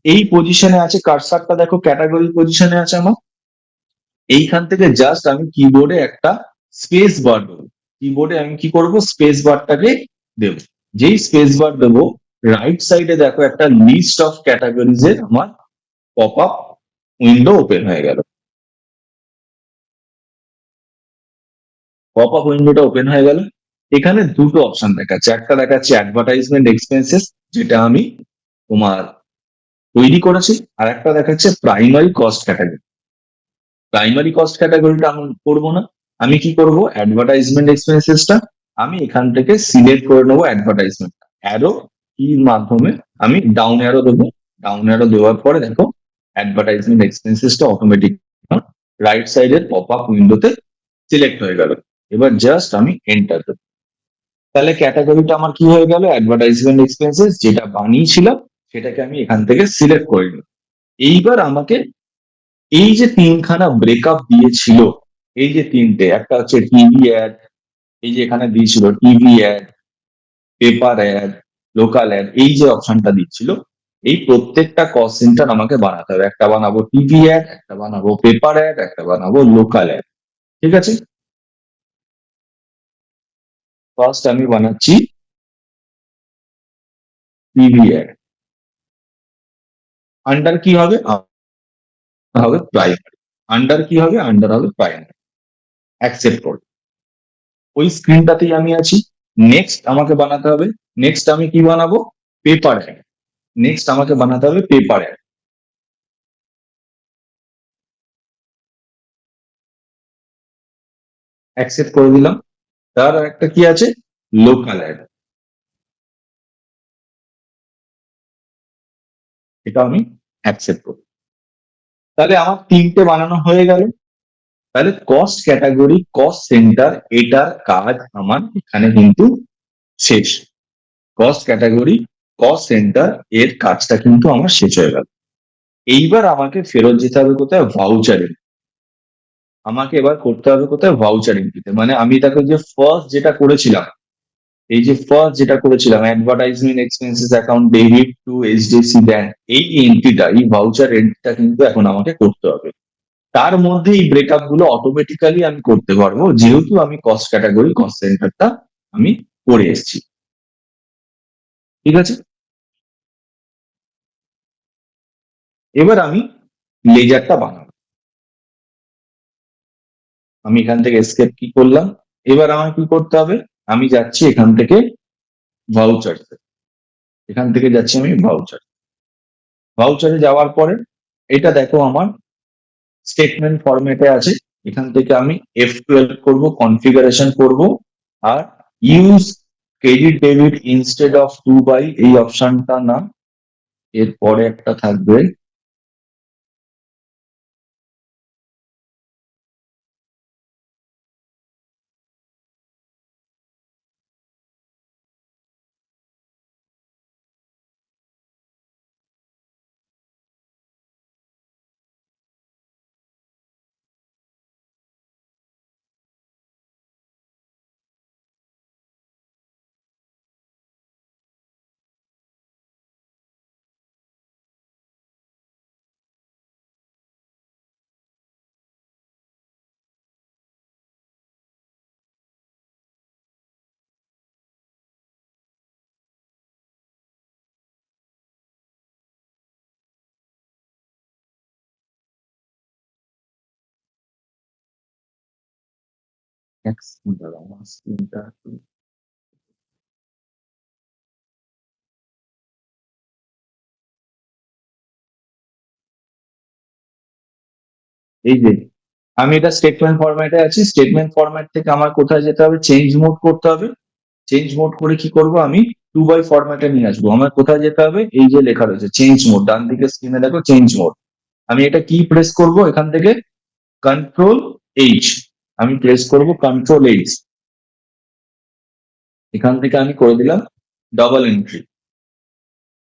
এই পজিশনে আছে কার্সারটা, দেখো ক্যাটাগরি পজিশনে আছে আমার, এইখান থেকে জাস্ট আমি কিবোর্ডে একটা স্পেস বার দেবো। কিবোর্ডে আমি কি করব, স্পেস বারটাকে দেব। যেই স্পেস বার দেবো, রাইট সাইডে দেখো একটা লিস্ট অফ ক্যাটাগরিজ এর আমার পপ আপ উইন্ডো ওপেন হয়ে গেল। পপ আপ উইন্ডোটা ওপেন হয়ে গেল। এখানে দুটো অপশন দেখাচ্ছে, একটা দেখাচ্ছে অ্যাডভার্টাইজমেন্ট এক্সপেন্সেস, যেটা আমি তোমার তৈরি করেছি, আর একটা দেখাচ্ছে primary cost category. Primary cost ক্যাটাগরিটা আমি করবো না, আমি কি করব, অ্যাডভার্টাইজমেন্ট এক্সপেন্সেসটা আমি এখান থেকে সিলেক্ট করে নেবো, অ্যাডভার্টাইজমেন্ট অ্যারো কির মাধ্যমে আমি ডাউন অ্যারো দেবো। ডাউন অ্যারো দেওয়ার পরে দেখো অ্যাডভার্টাইজমেন্ট এক্সপেন্সেসটা অটোমেটিক রাইট সাইডের পপ আপ উইন্ডোতে সিলেক্ট হয়ে গেল। এবার জাস্ট আমি এন্টার দেবো, তাহলে ক্যাটাগরিটা আমার কি হয়ে গেল, অ্যাডভার্টাইজমেন্ট এক্সপেন্সেস, যেটা বানিয়েছিলাম সেটাকে আমি এখান থেকে সিলেক্ট করে নিই। এইবার আমাকে এই যে তিনখানা ব্রেকআপ দিয়েছিল, এই যে তিনটে, একটা হচ্ছে টিভি অ্যাড, এই যে এখানে দিয়েছিল TV ad, paper ad, local ad, এই যে অপশনটা দিচ্ছিল, এই প্রত্যেকটা কস্ট সেন্টার আমাকে বানাতে হবে, একটা বানাবো টিভি অ্যাড, একটা বানাবো পেপার অ্যাড, একটা বানাবো লোকাল অ্যাড। ঠিক আছে, ফার্স্ট আমি বানাচ্ছি টিভি অ্যাড, আন্ডার কি হবে, হবে প্রাইমারি, আন্ডার কি হবে, আন্ডার হবে প্রাইমারি, অ্যাকসেপ্ট করো। ওই স্ক্রিনটাতেই আমি আছি। নেক্সট আমাকে বানাতে হবে, নেক্সট আমি কি বানাবো, পেপার অ্যাড, নেক্সট আমাকে বানাতে হবে পেপার অ্যাড, অ্যাকসেপ্ট করে দিলাম। তার একটা কি আছে, লোকাল অ্যাড, এটা আমি অ্যাকসেপ্ট করি। তাহলে আমার তিনটে বানানো হয়ে গেল। তাহলে কস্ট ক্যাটাগরি, কস্ট সেন্টার, এটার কাজ আমার এখানে কিন্তু শেষ। কস্ট ক্যাটাগরি, কস্ট সেন্টার, এর কাজটা কিন্তু আমার শেষ হয়ে গেল। এইবার আমাকে ফেরত যেতে হবে কোথায়, ভাউচারিং। আমাকে এবার করতে হবে কোথায়, ভাউচারিং দিতে, মানে আমি তাকে যে ফার্স্ট যেটা করেছিলাম, এই যে ফার্স্ট যেটা করেছিলাম advertisement expenses account debit to HDFC bank, এই এন্ট্রিটা, এই ভাউচার এন্ট্রিটা কিন্তু এখন আমাকে করতে হবে। তার মধ্যে এই ব্রেকআপ গুলো অটোমেটিক্যালি আমি করতে পারবো, যেহেতু আমি কস্ট ক্যাটাগরি, কস্ট সেন্টারটা আমি করে এসেছি। ঠিক আছে, এবার আমি লেজারটা বানাবো। আমি এখান থেকে এসকেপ কি করলাম, এবার আমার কি করতে হবে, আমি যাচ্ছি এখান থেকে ভাউচার, এখান থেকে যাচ্ছি আমি ভাউচার। ভাউচারে যাওয়ার পরে এটা দেখো আমার স্টেটমেন্ট ফরম্যাটে আছে, এখান থেকে আমি F12 করব, কনফিগারেশন করব, আর use credit debit instead of to by, এই অপশনটা না, এরপরে একটা থাকবে এক second দাঁড়াও, আমার স্ক্রিনটা এই যে আমি এটা স্টেটমেন্ট ফরম্যাটে আছি। স্টেটমেন্ট ফরম্যাট থেকে আমার কোথায় যেতে হবে? চেঞ্জ মোড করতে হবে। চেঞ্জ মোড করে কি করব? আমি 2 by ফরম্যাটে নিয়ে আসবো। আমার কোথায় যেতে হবে? এই যে লেখা রয়েছে চেঞ্জ মোড, ডান দিকে স্ক্রিনে দেখো চেঞ্জ মোড। আমি এটা কি প্রেস করব? এখান থেকে কন্ট্রোল এইচ। আমি প্রেস করব কন্ট্রোল এইচ। এখান থেকে আমি করে দিলাম ডাবল এন্ট্রি।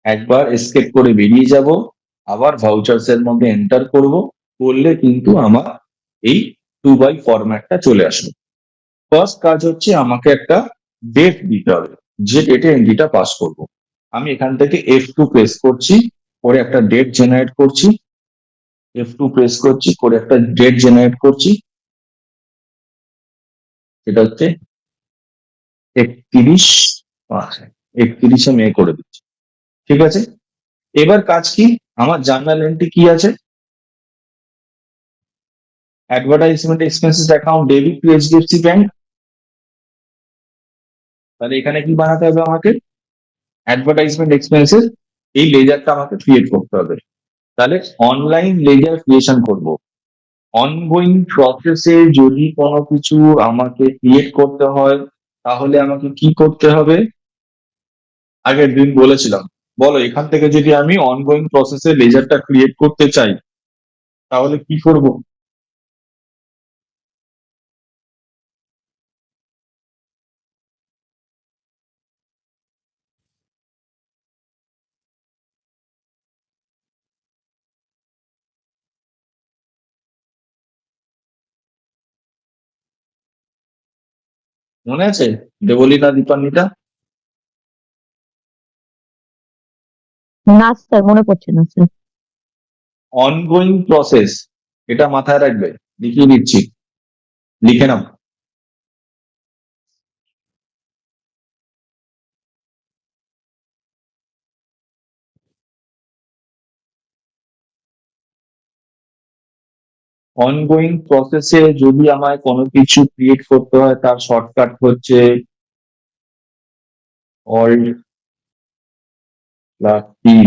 একবার এসকেপ করে বেরিয়ে যাব, আবার ভাউচার্স এর মধ্যে এন্টার করব, করলে কিন্তু আমার এই 2 by ফরম্যাটটা চলে আসবে। ফার্স্ট কাজ হচ্ছে আমাকে একটা ডেট দিতে হবে, যে ডেটে এন্ট্রিটা পাস করব। আমি এখান থেকে F2 প্রেস করছি, করে একটা ডেট জেনারেট করছি। F2 প্রেস করছি, করে একটা ডেট জেনারেট করছি। এটা হচ্ছে 31/5 মে করে দিচ্ছি। ঠিক আছে, এবার কাজ কি? আমার জার্নাল এন্ট্রি কি আছে? Advertisement expenses account debit to HDFC bank. তাহলে এখানে কি বানাতে হবে আমাকে? অ্যাডভার্টাইজমেন্ট এক্সপেন্সেস, এই লেজারটা আমাকে ক্রিয়েট করতে হবে। তাহলে অনলাইন লেজার ক্রিয়েশন করব। অনগোয়িং প্রসেসে যদি কোনো কিছু আমাকে ক্রিয়েট করতে হয়, তাহলে আমাকে কি করতে হবে? আগের দিন বলেছিলাম। বলো, এখান থেকে যদি আমি অনগোয়িং প্রসেসে লেজারটা ক্রিয়েট করতে চাই, তাহলে কি করব? মনে আছে দেবলীনা দীপান্বিতা? না স্যার, মনে পড়ছে না স্যার। অনগোয়িং প্রসেস, এটা মাথায় রাখবে, লিখিয়ে দিচ্ছি, লিখে নাও। অনগোয়িং প্রসেসে যদি আমায় কোনো কিছু ক্রিয়েট করতে হয়, তার শর্টকাট হচ্ছে alt plus C.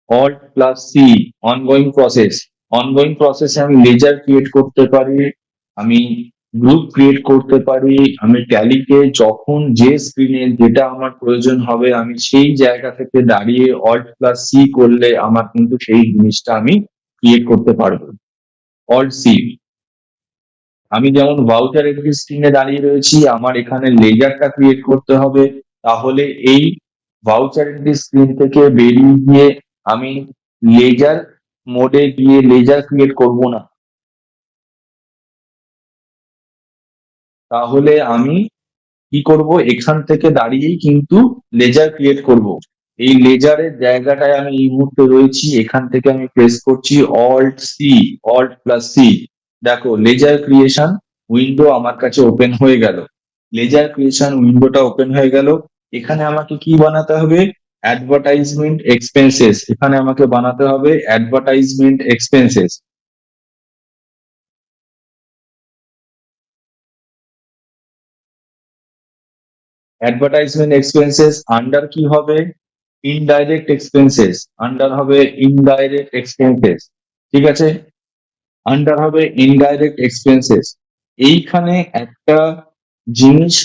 Alt plus C, ongoing process. Ongoing প্রসেসে আমি লেজার ক্রিয়েট করতে পারি, আমি গ্রুপ ক্রিয়েট করতে পারি, আমি ট্যালিতে যখন যে স্ক্রিনে যেটা আমার প্রয়োজন হবে, আমি সেই জায়গা থেকে দাঁড়িয়ে অল্ট প্লাস সি করলে আমার কিন্তু সেই জিনিসটা আমি ক্রিয়েট করতে পারবো। Alt C. আমি যেমন ভাউচার এন্ট্রি স্ক্রিনে দাঁড়িয়ে রয়েছি, আমার এখানে লেজারটা ক্রিয়েট করতে হবে। তাহলে এই ভাউচার এন্ট্রি স্ক্রিন থেকে বেরিয়ে গিয়ে আমি লেজার মোডে গিয়ে লেজার ক্রিয়েট করব না। তাহলে আমি কি করব? এখান থেকে দাঁড়িয়েই কিন্তু লেজার ক্রিয়েট করব। এই লেজারের জায়গাটায় আমি এই মুহূর্তে রয়েছি, এখান থেকে আমি প্রেস করছি alt C, alt plus C. দেখো লেজার ক্রিয়েশন উইন্ডো আমার কাছে ওপেন হয়ে গেল। লেজার ক্রিয়েশন উইন্ডোটা ওপেন হয়ে গেল। এখানে আমাকে কি বানাতে হবে? Advertisement expenses. এখানে আমাকে বানাতে হবে advertisement expenses. Advertisement expenses under কি হবে? Indirect expenses. আন্ডার হবে ইনডাইরেক্ট এক্সপেন্সেস। ঠিক আছে, আন্ডার হবে ইনডাইরেক্ট এক্সপেন্সেস। এইখানে একটা জিনিস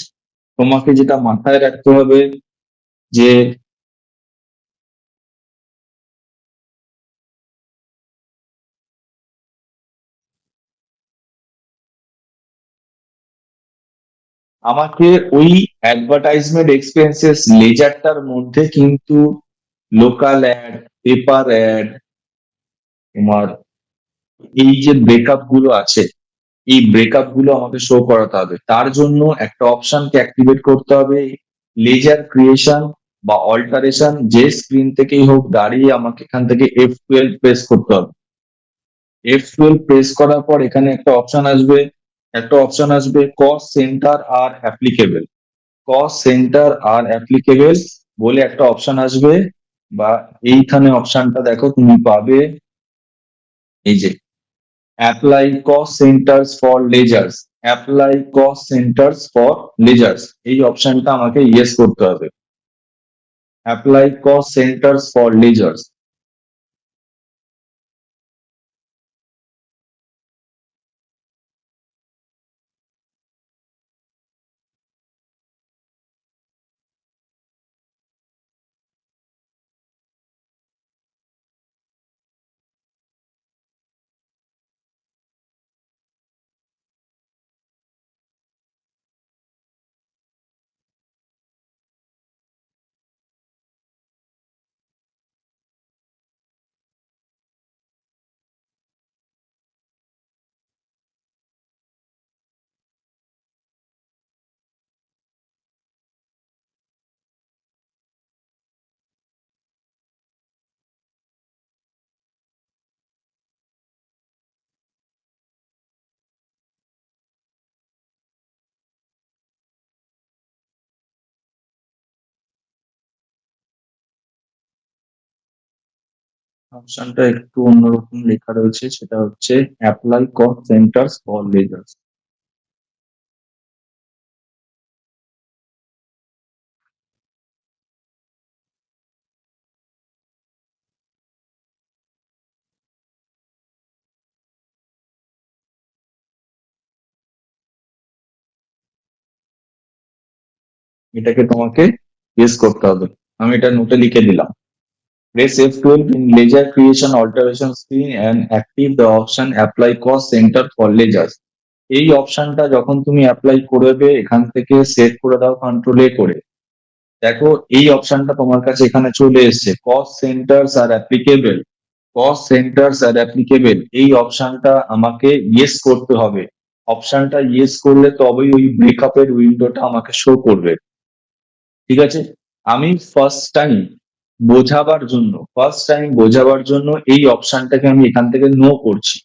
তোমাকে যেটা মাথায় রাখতে হবে, যে আমাকে ওই অ্যাডভার্টাইজমেন্ট এক্সপেন্সেস লেজারটার মধ্যে কিন্তু লোকাল অ্যাড, পেপার অ্যাড, তোমার এই যে ব্রেকআপ গুলো আছে, এই ব্রেকআপ গুলো আমাকে শো করাতে হবে। তার জন্য একটা অপশনকে অ্যাক্টিভেট করতে হবে, লেজার ক্রিয়েশন বা অল্টারেশন। যে স্ক্রিন থেকেই হোক দাঁড়িয়ে আমাকে এখান থেকে F12 প্রেস করতে হবে। F12 প্রেস করার পর এখানে একটা অপশন আসবে কস্ট সেন্টার আর অ্যাপ্লিকেবল। কস্ট সেন্টার আর অ্যাপ্লিকেবল বলে একটা অপশন আসবে, বা এইখানে অপশনটা দেখো তুমি পাবে, এই যে apply cost centres for ledgers, apply cost centres for ledgers, এই অপশনটা আমাকে ইয়েস করতে হবে। Apply cost centres for ledgers. অপশনটা একটু অন্যরকম লেখা রয়েছে, সেটা হচ্ছে apply cost centres for ledgers. এটাকে তোমাকে ইয়েস করতে হবে। আমি এটা নোটে লিখে দিলাম। Press F12 in laser creation alteration screen and active the option apply cost center for lasers. এই অপশনটা যখন তুমি অ্যাপ্লাই করবে এখান থেকে সেট করে দাও কন্ট্রোল এ করে। দেখো এই অপশনটা তোমার কাছে এখানে চলে এসেছে, কস্ট সেন্টার্স আর অ্যাপ্লিকেবল, কস্ট সেন্টার্স আর অ্যাপ্লিকেবল, এই অপশনটা আমাকে ইয়েস করতে হবে। অপশনটা ইয়েস করলে তবেই ওই ব্রেকআপের উইন্ডোটা আমাকে শো করবে। ঠিক আছে, আমি ফার্স্ট টাইম বোঝাবার জন্য এই অপশনটাকে আমি এখান থেকে নো করছি।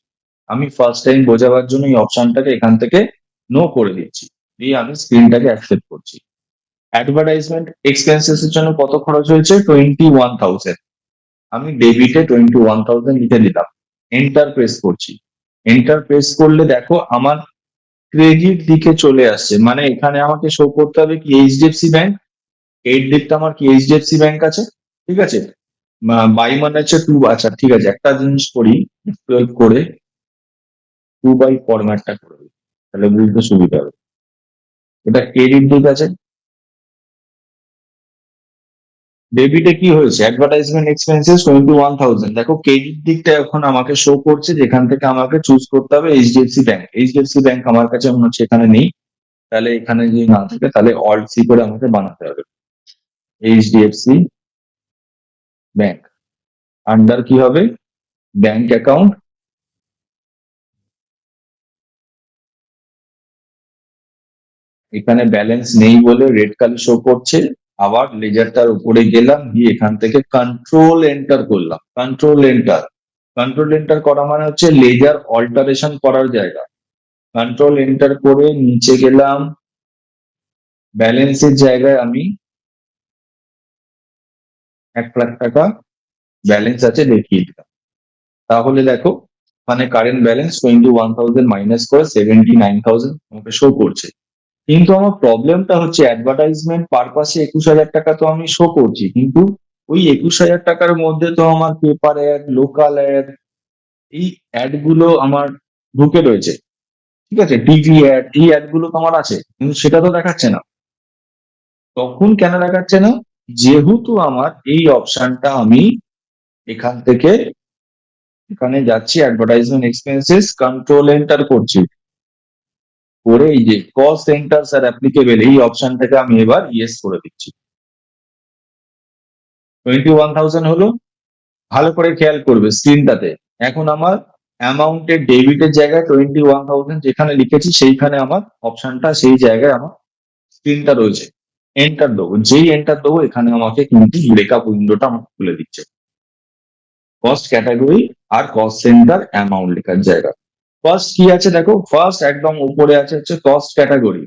আমি ফার্স্ট টাইম বোঝাবার জন্য এই অপশনটাকে এখান থেকে নো করে দিচ্ছি, দিয়ে আমি স্ক্রিনটাকে অ্যাকসেপ্ট করছি। অ্যাডভার্টাইজমেন্ট এক্সপেন্সেস এর জন্য কত খরচ হয়েছে? 21,000। আমি ডেবিটে 21,000 লিখে দিলাম, এন্টার প্রেস করছি। এন্টার প্রেস করলে দেখো আমার ক্রেডিট দিকে চলে আসছে, মানে এখানে আমাকে শো করতে হবে কি এইচডিএফসি ব্যাংক। এই দিকটা আমার কি এইচডিএফসি ব্যাংক আছে, ঠিক আছে। বাই মানে হচ্ছে 2, আচ্ছা ঠিক আছে, একটা জিনিস করি, করে 2 বাই ফরম্যাটটা করে দিই, তাহলে বুঝতে সুবিধা হবে। এটা ক্রেডিট দিক আছে, ডেবিটে কি হয়েছে? Advertisement expenses 21,000। দেখো ক্রেডিট দিকটা এখন আমাকে শো করছে, যেখান থেকে আমাকে চুজ করতে হবে এইচডিএফসি ব্যাংক। এইচডিএফসি ব্যাংক আমার কাছে মনে হচ্ছে এখানে নেই, তাহলে এখানে যদি না থাকে তাহলে অল্ট সি করে আমাকে বানাতে হবে এইচডিএফসি ব্যাংক। আন্ডার কি হবে? Bank account. এখানে ব্যালেন্স নেই বলে রেড কালার শো করছে। আবার লেজারটার উপরে গেলাম, গিয়ে এখান থেকে কন্ট্রোল এন্টার করলাম। কন্ট্রোল এন্টার করা মানে হচ্ছে লেজার অল্টারেশন করার জায়গা। কন্ট্রোল এন্টার করে নিচে গেলাম, ব্যালেন্সের জায়গায় আমি 1,00,000 টাকা ব্যালেন্স আছে দেখিয়ে দিলাম। তাহলে দেখো মানে কারেন্ট ব্যালেন্স 21,000 মাইনাস করে 79,000 আমাকে শো করছে। কিন্তু আমার প্রবলেমটা হচ্ছে অ্যাডভার্টাইজমেন্ট পারপাসে 21,000 টাকা তো আমি শো করছি, কিন্তু ওই 21,000 টাকার মধ্যে তো আমার পেপার অ্যাড, লোকাল অ্যাড, এই অ্যাড গুলো আমার ঢুকে রয়েছে। ঠিক আছে, টিভি অ্যাড, এই অ্যাড গুলো তো আমার আছে, কিন্তু সেটা তো দেখাচ্ছে না। তখন কেন দেখাচ্ছে না? যেহেতু আমার এই অপশনটা আমি এখান থেকে এখানে যাচ্ছি, অ্যাডভার্টাইজমেন্ট এক্সপেন্সেস, কন্ট্রোল এন্টার করছি, করে এই যে কস্ট সেন্টার্স আর অ্যাপ্লিকেবল এই অপশনটাকে আমি এবার ইয়েস করে দিচ্ছি। 21,000 হলো। ভালো করে খেয়াল করবে স্ক্রিনটাতে, এখন আমার অ্যামাউন্টের ডেবিটের জায়গায় 21,000 যেখানে লিখেছি সেইখানে আমার অপশনটা সেই জায়গায় আমার স্ক্রিনটা রয়েছে। এন্টার দেবো, যেই এন্টার দেবো এখানে আমাকে কিন্তু ব্রেকআপ উইন্ডোটা আমাকে খুলে দিচ্ছে, কস্ট ক্যাটাগরি আর কস্ট সেন্টার অ্যামাউন্ট লেখার জায়গা। ফার্স্ট কি আছে দেখো, ফার্স্ট একদম উপরে আছে হচ্ছে কস্ট ক্যাটাগরি,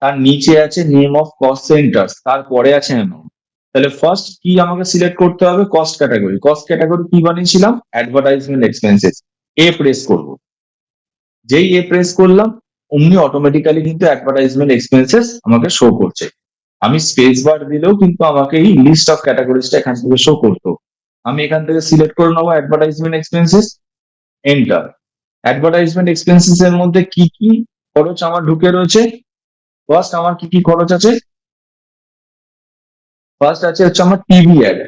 তার নিচে আছে নেম অফ কস্ট সেন্টার, তারপরে আছে অ্যামাউন্ট। তাহলে ফার্স্ট কি আমাকে সিলেক্ট করতে হবে? Cost category. কস্ট ক্যাটাগরি কি বানিয়েছিলাম? Advertisement expenses. এ প্রেস করব, যেই এ প্রেস করলাম অমনি অটোমেটিক্যালি কিন্তু অ্যাডভার্টাইজমেন্ট এক্সপেন্সেস আমাকে শো করছে। আমি স্পেস বার দিলেও কিন্তু আমাকে এই লিস্ট অফ ক্যাটাগরিজটা এখান থেকে শো করতো। আমি এখান থেকে সিলেক্ট করে নেবো advertisement expenses, enter. Advertisement expenses এর মধ্যে কি কি খরচ আমার ঢুকে রয়েছে, ফার্স্ট আমার কি কি খরচ আছে, ফার্স্ট আছে হচ্ছে আমার টিভি অ্যাড।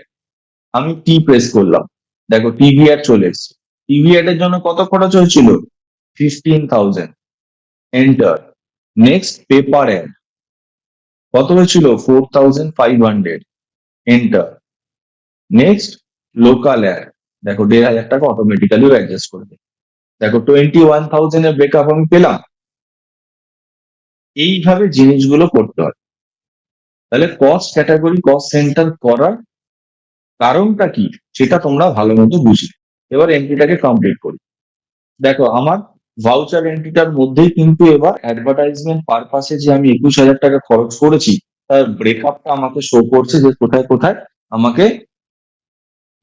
আমি টি প্রেস করলাম, দেখো টিভি অ্যাড চলে এসছে। টিভি অ্যাড এর জন্য কত খরচ হয়েছিল, 15,000, এন্টার। নেক্সট পেপার অ্যাড কত হয়েছিল, 4,500, এন্টার। নেক্সট লোকাল অ্যাড, দেখো 1,500 টাকা অটোমেটিক্যালি অ্যাডজাস্ট করবে। দেখো 21,000 এর ব্রেকআপ আমি পেলাম। এইভাবে জিনিসগুলো করতে হয়। তাহলে কস্ট ক্যাটাগরি, কস্ট সেন্টার করার কারণটা কি সেটা তোমরা ভালো মতো বুঝলে। এবার এন্ট্রিটাকে কমপ্লিট করি। দেখো আমার ভাউচার এন্ট্রিটার মধ্যেই কিন্তু এবার অ্যাডভার্টাইজমেন্ট পারপাসে যে আমি 21,000 টাকা খরচ করেছি তার ব্রেকআপটা আমাকে শো করছে যে কোথায় কোথায় আমাকে,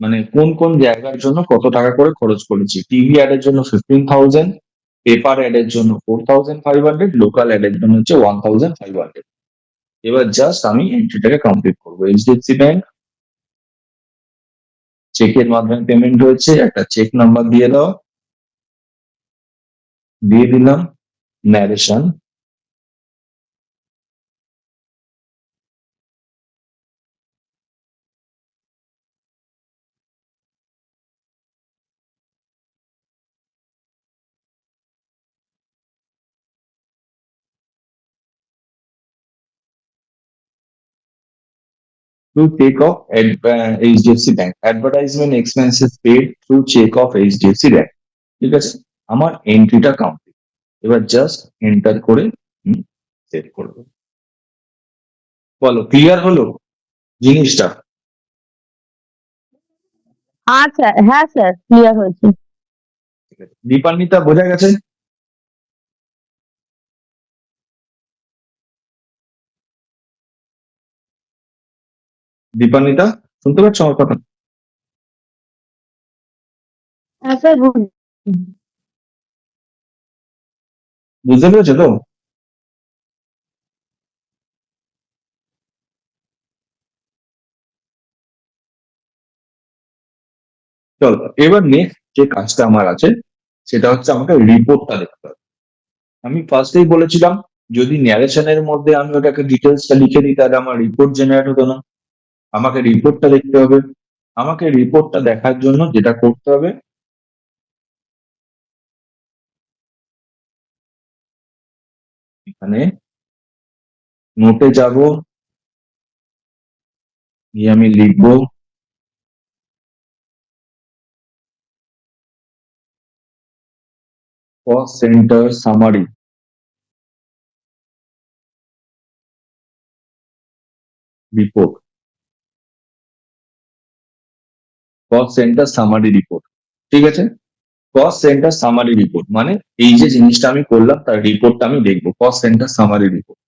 মানে কোন কোন জায়গার জন্য কত টাকা করে খরচ করেছি। টিভি অ্যাড এর জন্য 15,000, পেপার অ্যাড এর জন্য 4,500, লোকাল অ্যাড এর জন্য হচ্ছে 1,500। এবার জাস্ট আমি এন্ট্রিটাকে কমপ্লিট করবো। এইচডিএফসি ব্যাংক, চেকের মাধ্যমে পেমেন্ট হয়েছে, একটা চেক নাম্বার দিয়ে দাও, দিয়ে দিলাম। Narration, through check of HDFC Bank. Advertisement expenses paid through check of HDFC Bank. ঠিক আছে, আমার এন্ট্রিটা কমপ্লিট। এবার জাস্ট এন্টার করে সেভ করবো। বলো ক্লিয়ার হলো জিনিসটা? আচ্ছা, হ্যাঁ স্যার, ক্লিয়ার হয়েছে। দীপান্বিতা বোঝা গেছে? দীপান্বিতা শুনতে পাচ্ছ আমার কথা? হ্যাঁ স্যার, বুঝতে পেরেছো তো? চলো এবার নেক্সট যে কাজটা আমার আছে সেটা হচ্ছে আমাকে রিপোর্টটা দেখতে হবে। আমি ফার্স্টেই বলেছিলাম যদি ন্যারেশনের মধ্যে আমি ওটাকে ডিটেলসটা লিখে দিই তাহলে আমার রিপোর্ট জেনারেট হতো না। আমাকে রিপোর্টটা দেখতে হবে। আমাকে রিপোর্টটা দেখার জন্য যেটা করতে হবে, এখানে নোটে যাব, গিয়ে আমি লিখবো cost centre summary report, cost centre summary report. ঠিক আছে, কস্ট সেন্টার সামারি রিপোর্ট মানে এই যে জিনিসটা আমি করলাম তার রিপোর্টটা আমি দেখবো, কস্ট সেন্টার সামারি রিপোর্ট।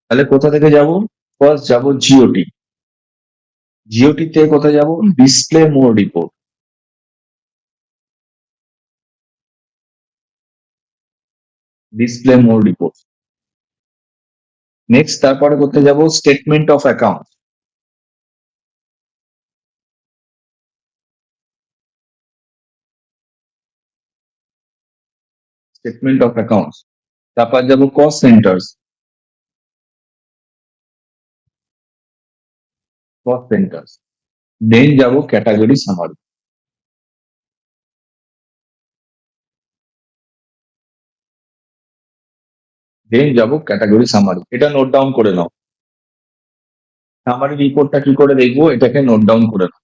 তাহলে কোথা থেকে যাব, ফার্স্ট যাব জিওটি। জিওটি থেকে কোথায় যাব, ডিসপ্লে মোর রিপোর্ট, ডিসপ্লে মোর রিপোর্ট। নেক্সট তারপরে করতে যাব statement of account, statement of accounts. তারপর যাব কস্ট সেন্টার্স, কস্ট সেন্টার্স। দেন যাব ক্যাটাগরি সামারি, দেন যাব ক্যাটাগরি সামারি। এটা নোট ডাউন করে নাও। সামারি রিপোর্টটা কি করে দেখবো এটাকে নোট ডাউন করে নাও।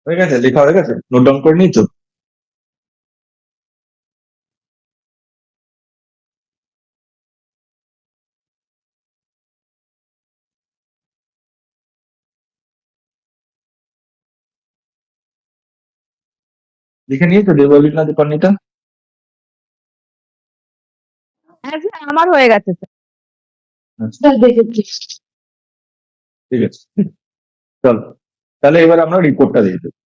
হয়ে গেছে, লেখা হয়ে গেছে, নোট ডাউন করে নিয়েছো? লিখে নিয়েছো দেবলীনা দীপান্বিতা? হ্যাঁ স্যার, আমার হয়ে গেছে স্যার। আচ্ছা, স্যার দেখেছি। ঠিক আছে, চলো তাহলে এবার আমরা রিপোর্টটা দিয়ে দেবো।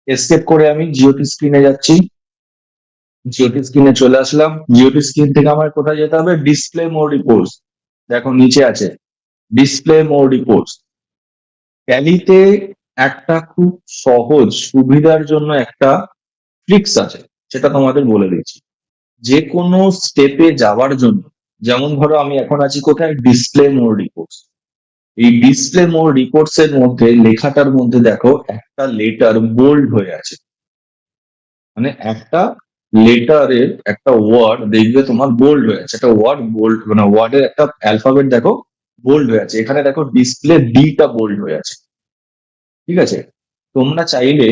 এসকেপ করে আমি জিওটি স্ক্রিনে যাচ্ছি। জিওটি স্ক্রিনে চলে আসলাম। জিওটি স্ক্রিন থেকে আমার কোথায় যেতে হবে? ডিসপ্লে মোর রিপোর্টস। দেখো নিচে আছে ডিসপ্লে মোর রিপোর্টস। ট্যালিতে একটা খুব সহজ সুবিধার জন্য একটা ট্রিক্স আছে, সেটা তোমাদের বলে দিচ্ছি। যে কোনো স্টেপে যাওয়ার জন্য, যেমন ধরো আমি এখন আছি কোথায়? ডিসপ্লে মোর রিপোর্টস। এই ডিসপ্লে মোর রিপোর্টস এর মধ্যে লেখাটার মধ্যে দেখো একটা লেটার বোল্ড হয়ে আছে, মানে একটা লেটারের একটা ওয়ার্ড দেখবে তোমার বোল্ড হয়ে আছে, একটা ওয়ার্ড বোল্ড, মানে ওয়ার্ডের একটা অ্যালফাবেট দেখো বোল্ড হয়ে আছে। এখানে দেখো ডিসপ্লে ডিটা বোল্ড হয়ে আছে, ঠিক আছে? তোমরা চাইলে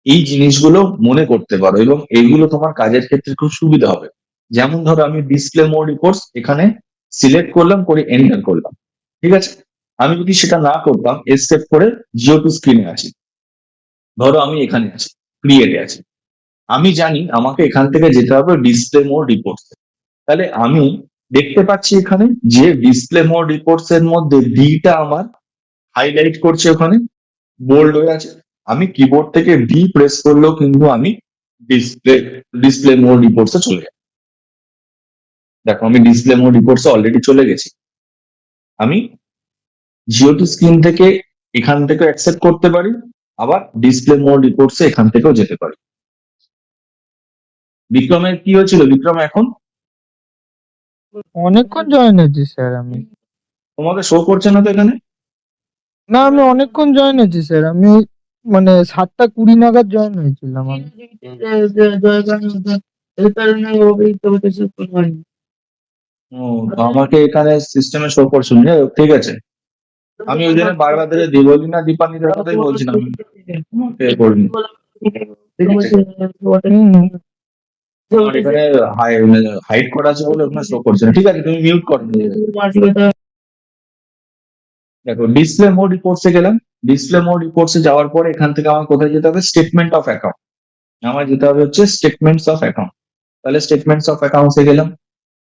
এই জিনিসগুলো মনে করতে পারো এবং এইগুলো তোমার কাজের ক্ষেত্রে খুব সুবিধা হবে। যেমন ধরো আমি ডিসপ্লে মোর রিপোর্টস এখানে সিলেক্ট করলাম, করে এন্টার করলাম, ঠিক আছে? আমি যদি সেটা না করতাম, এসকেপ করে জিও টু স্ক্রিনে আছি, ধরো আমি এখানে আছি, ক্রিয়েটে আছি, আমি জানি আমাকে এখান থেকে যেতে হবে ডিসপ্লে মোর রিপোর্টস। তাহলে আমি দেখতে পাচ্ছি এখানে যে ডিসপ্লে মোর রিপোর্টস এর মধ্যে ডিটা আমার হাইলাইট করছে, ওখানে বোল্ড হয়ে আছে। আমি কিবোর্ড থেকে ডি প্রেস করলেও কিন্তু আমি ডিসপ্লে ডিসপ্লে মোড রিপোর্টসে চলে যাই। দেখো আমি ডিসপ্লে মোড রিপোর্টসে অলরেডি চলে গেছি। আমি জিওটি স্ক্রিন থেকে এখান থেকে অ্যাকসেপ্ট করতে পারি, আবার ডিসপ্লে মোড রিপোর্টসে এখান থেকেও যেতে পারি। বিক্রমের কি হয়েছিল? বিক্রম এখন অনেকক্ষণ জয়েন হয়েছি স্যার আমি। তোমাকে শো করছে না তো এখানে? না, আমি অনেকক্ষণ জয়েন হয়েছি স্যার। আমি মানে 7:20 নাগাদ জয়েন হয়েছিলাম আমি। এই কারণে ওই তোমাকে সব হয়নি। ও, তো আমাকে এখানে সিস্টেমে শো করছে না। যাই হোক, ঠিক আছে। আমি ওই জন্য বারবার ধরে দেবলীনা দীপান্বিতার কথাই বলছিলাম, তোমাকে করিনি, ঠিক আছে? হুম, আমার এখানে হাইড করা আছে বলে ওখানে শো করছে না। ঠিক আছে, তুমি মিউট করো নিজেকে। দেখো ডিসপ্লে মোড রিপোর্টসে গেলাম। ডিসপ্লে মোড রিপোর্টসে যাওয়ার পরে এখান থেকে আমার কোথায় যেতে হবে? Statement of account. আমার যেতে হবে হচ্ছে স্টেটমেন্টস অফ অ্যাকাউন্ট। তাহলে স্টেটমেন্টস অফ অ্যাকাউন্টসে গেলাম।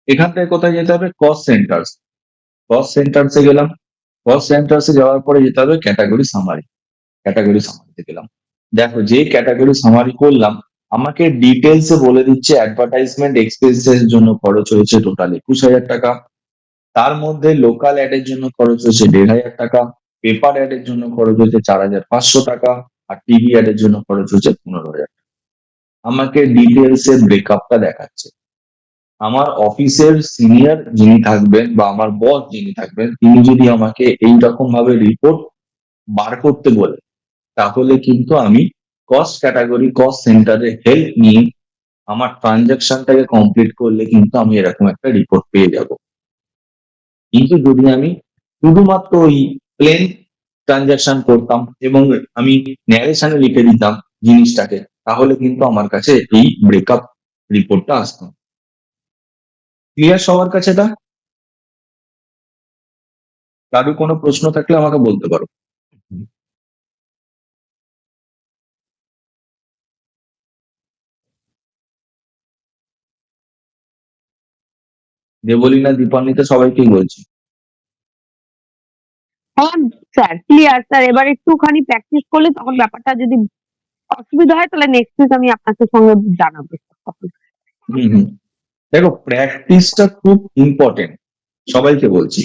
এখান থেকে কোথায় যেতে হবে? Cost saunters. কস্ট সেন্টার্সে গেলাম। কস্ট সেন্টার্সে যাওয়ার পরে যেতে হবে ক্যাটাগরি সামারি। ক্যাটাগরি সামারিতে গেলাম। দেখো যে ক্যাটাগরি সামারি করলাম, আমাকে ডিটেলসে বলে দিচ্ছে অ্যাডভার্টাইজমেন্ট এক্সপেন্সের জন্য খরচ হয়েছে টোটাল 21,000 টাকা। তার মধ্যে লোকাল অ্যাডের জন্য খরচ হয়েছে 1,500 টাকা, পেপার অ্যাডের জন্য খরচ হয়েছে 4,500 টাকা, আর টিভি অ্যাডের জন্য খরচ হয়েছে 15,000 টাকা। আমাকে ডিটেলস এর ব্রেকআপটা দেখাচ্ছে। আমার অফিসের সিনিয়র যিনি থাকবেন বা আমার বস যিনি থাকবেন, তিনি যদি আমাকে এইরকম ভাবে রিপোর্ট বার করতে বলে, তাহলে কিন্তু আমি কস্ট ক্যাটাগরি কস্ট সেন্টারে হেল্প নিয়ে আমার ট্রানজাকশনটাকে কমপ্লিট করলে কিন্তু আমি এরকম একটা রিপোর্ট পেয়ে যাব। কিন্তু যদি আমি শুধুমাত্র ওই প্লেন ট্রানজাকশন করতাম এবং আমি ন্যারেশনে লিখে দিতাম জিনিসটাকে, তাহলে কিন্তু আমার কাছে এই ব্রেকআপ রিপোর্টটা আসতো। ক্লিয়ার সবার কাছে? এটা কারো কোনো প্রশ্ন থাকলে আমাকে বলতে পারো। দেবলীনা দীপান্বিতা সবাইকেই বলছি। হ্যাঁ স্যার, ক্লিয়ার স্যার। এবার একটুখানি প্র্যাকটিস করলে তখন ব্যাপারটা যদি অসুবিধা হয় তাহলে নেক্সট উইক আমি আপনাদের সঙ্গে জানাবো। হুম হুম। দেখো প্র্যাকটিসটা খুব ইম্পর্টেন্ট, সবাইকে বলছি।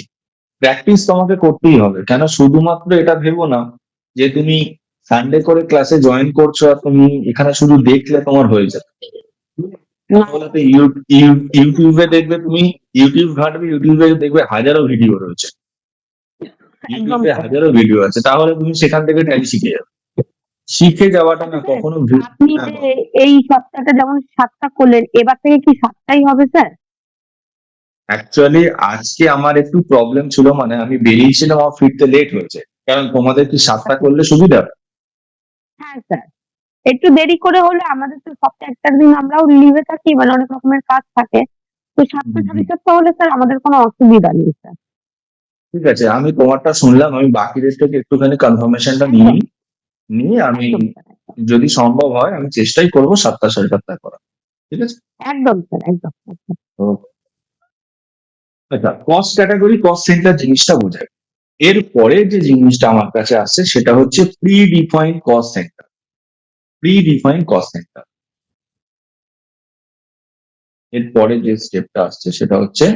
প্র্যাকটিস তোমাকে করতেই হবে। কেন শুধুমাত্র এটা ভেবো না যে তুমি সানডে করে ক্লাসে জয়েন করছো আর তুমি এখানে শুধু দেখলে তোমার হয়ে যাবে। তাহলে তো ইউটিউবে দেখবে, তুমি ইউটিউব ঘাঁটবে, ইউটিউবে দেখবে হাজারো ভিডিও রয়েছে, একদম ইউটিউবে হাজারো ভিডিও আছে, তাহলে তুমি সেখান থেকে ট্যালি শিখে যাবে। শিখে যাওয়াটা না কখনো আপনি হ্যাঁ, যে এই সপ্তাহটা যেমন 7টা করলেন, এবার থেকে কি 7টাই হবে স্যার? অ্যাকচুয়ালি আজকে আমার একটু প্রবলেম ছিল, মানে আমি বেরিয়েছিলাম, আমার ফিরতে লেট হয়েছে। কারণ তোমাদের কি 7টা করলে সুবিধা? হ্যাঁ স্যার, একটু দেরি করে হলে আমাদের তো সপ্তাহে একটা দিন আমরাও লিভে থাকি, মানে অনেক রকমের কাজ থাকে। তো ৭টা হুম, হুম। ৭:৩০ হলে স্যার আমাদের কোনো অসুবিধা নেই স্যার। ঠিক আছে, আমি তোমারটা শুনলাম, আমি বাকিদের থেকে একটুখানি কনফার্মেশনটা নিয়ে একদম, নিই। নিয়ে আমি একদম স্যার, একদম। যদি সম্ভব হয় আমি চেষ্টাই করবো ৭টা ৭:৩০ করা। ঠিক আছে? একদম স্যার, একদম, একদম। তো আচ্ছা, কস্ট ক্যাটাগরি, কস্ট সেন্টার জিনিসটা বোঝায়। এর পরে যে জিনিসটা আমার কাছে আসছে সেটা হচ্ছে predefined cost centre. Predefined cost centre এর পরে যে স্টেপটা আসছে সেটা হচ্ছে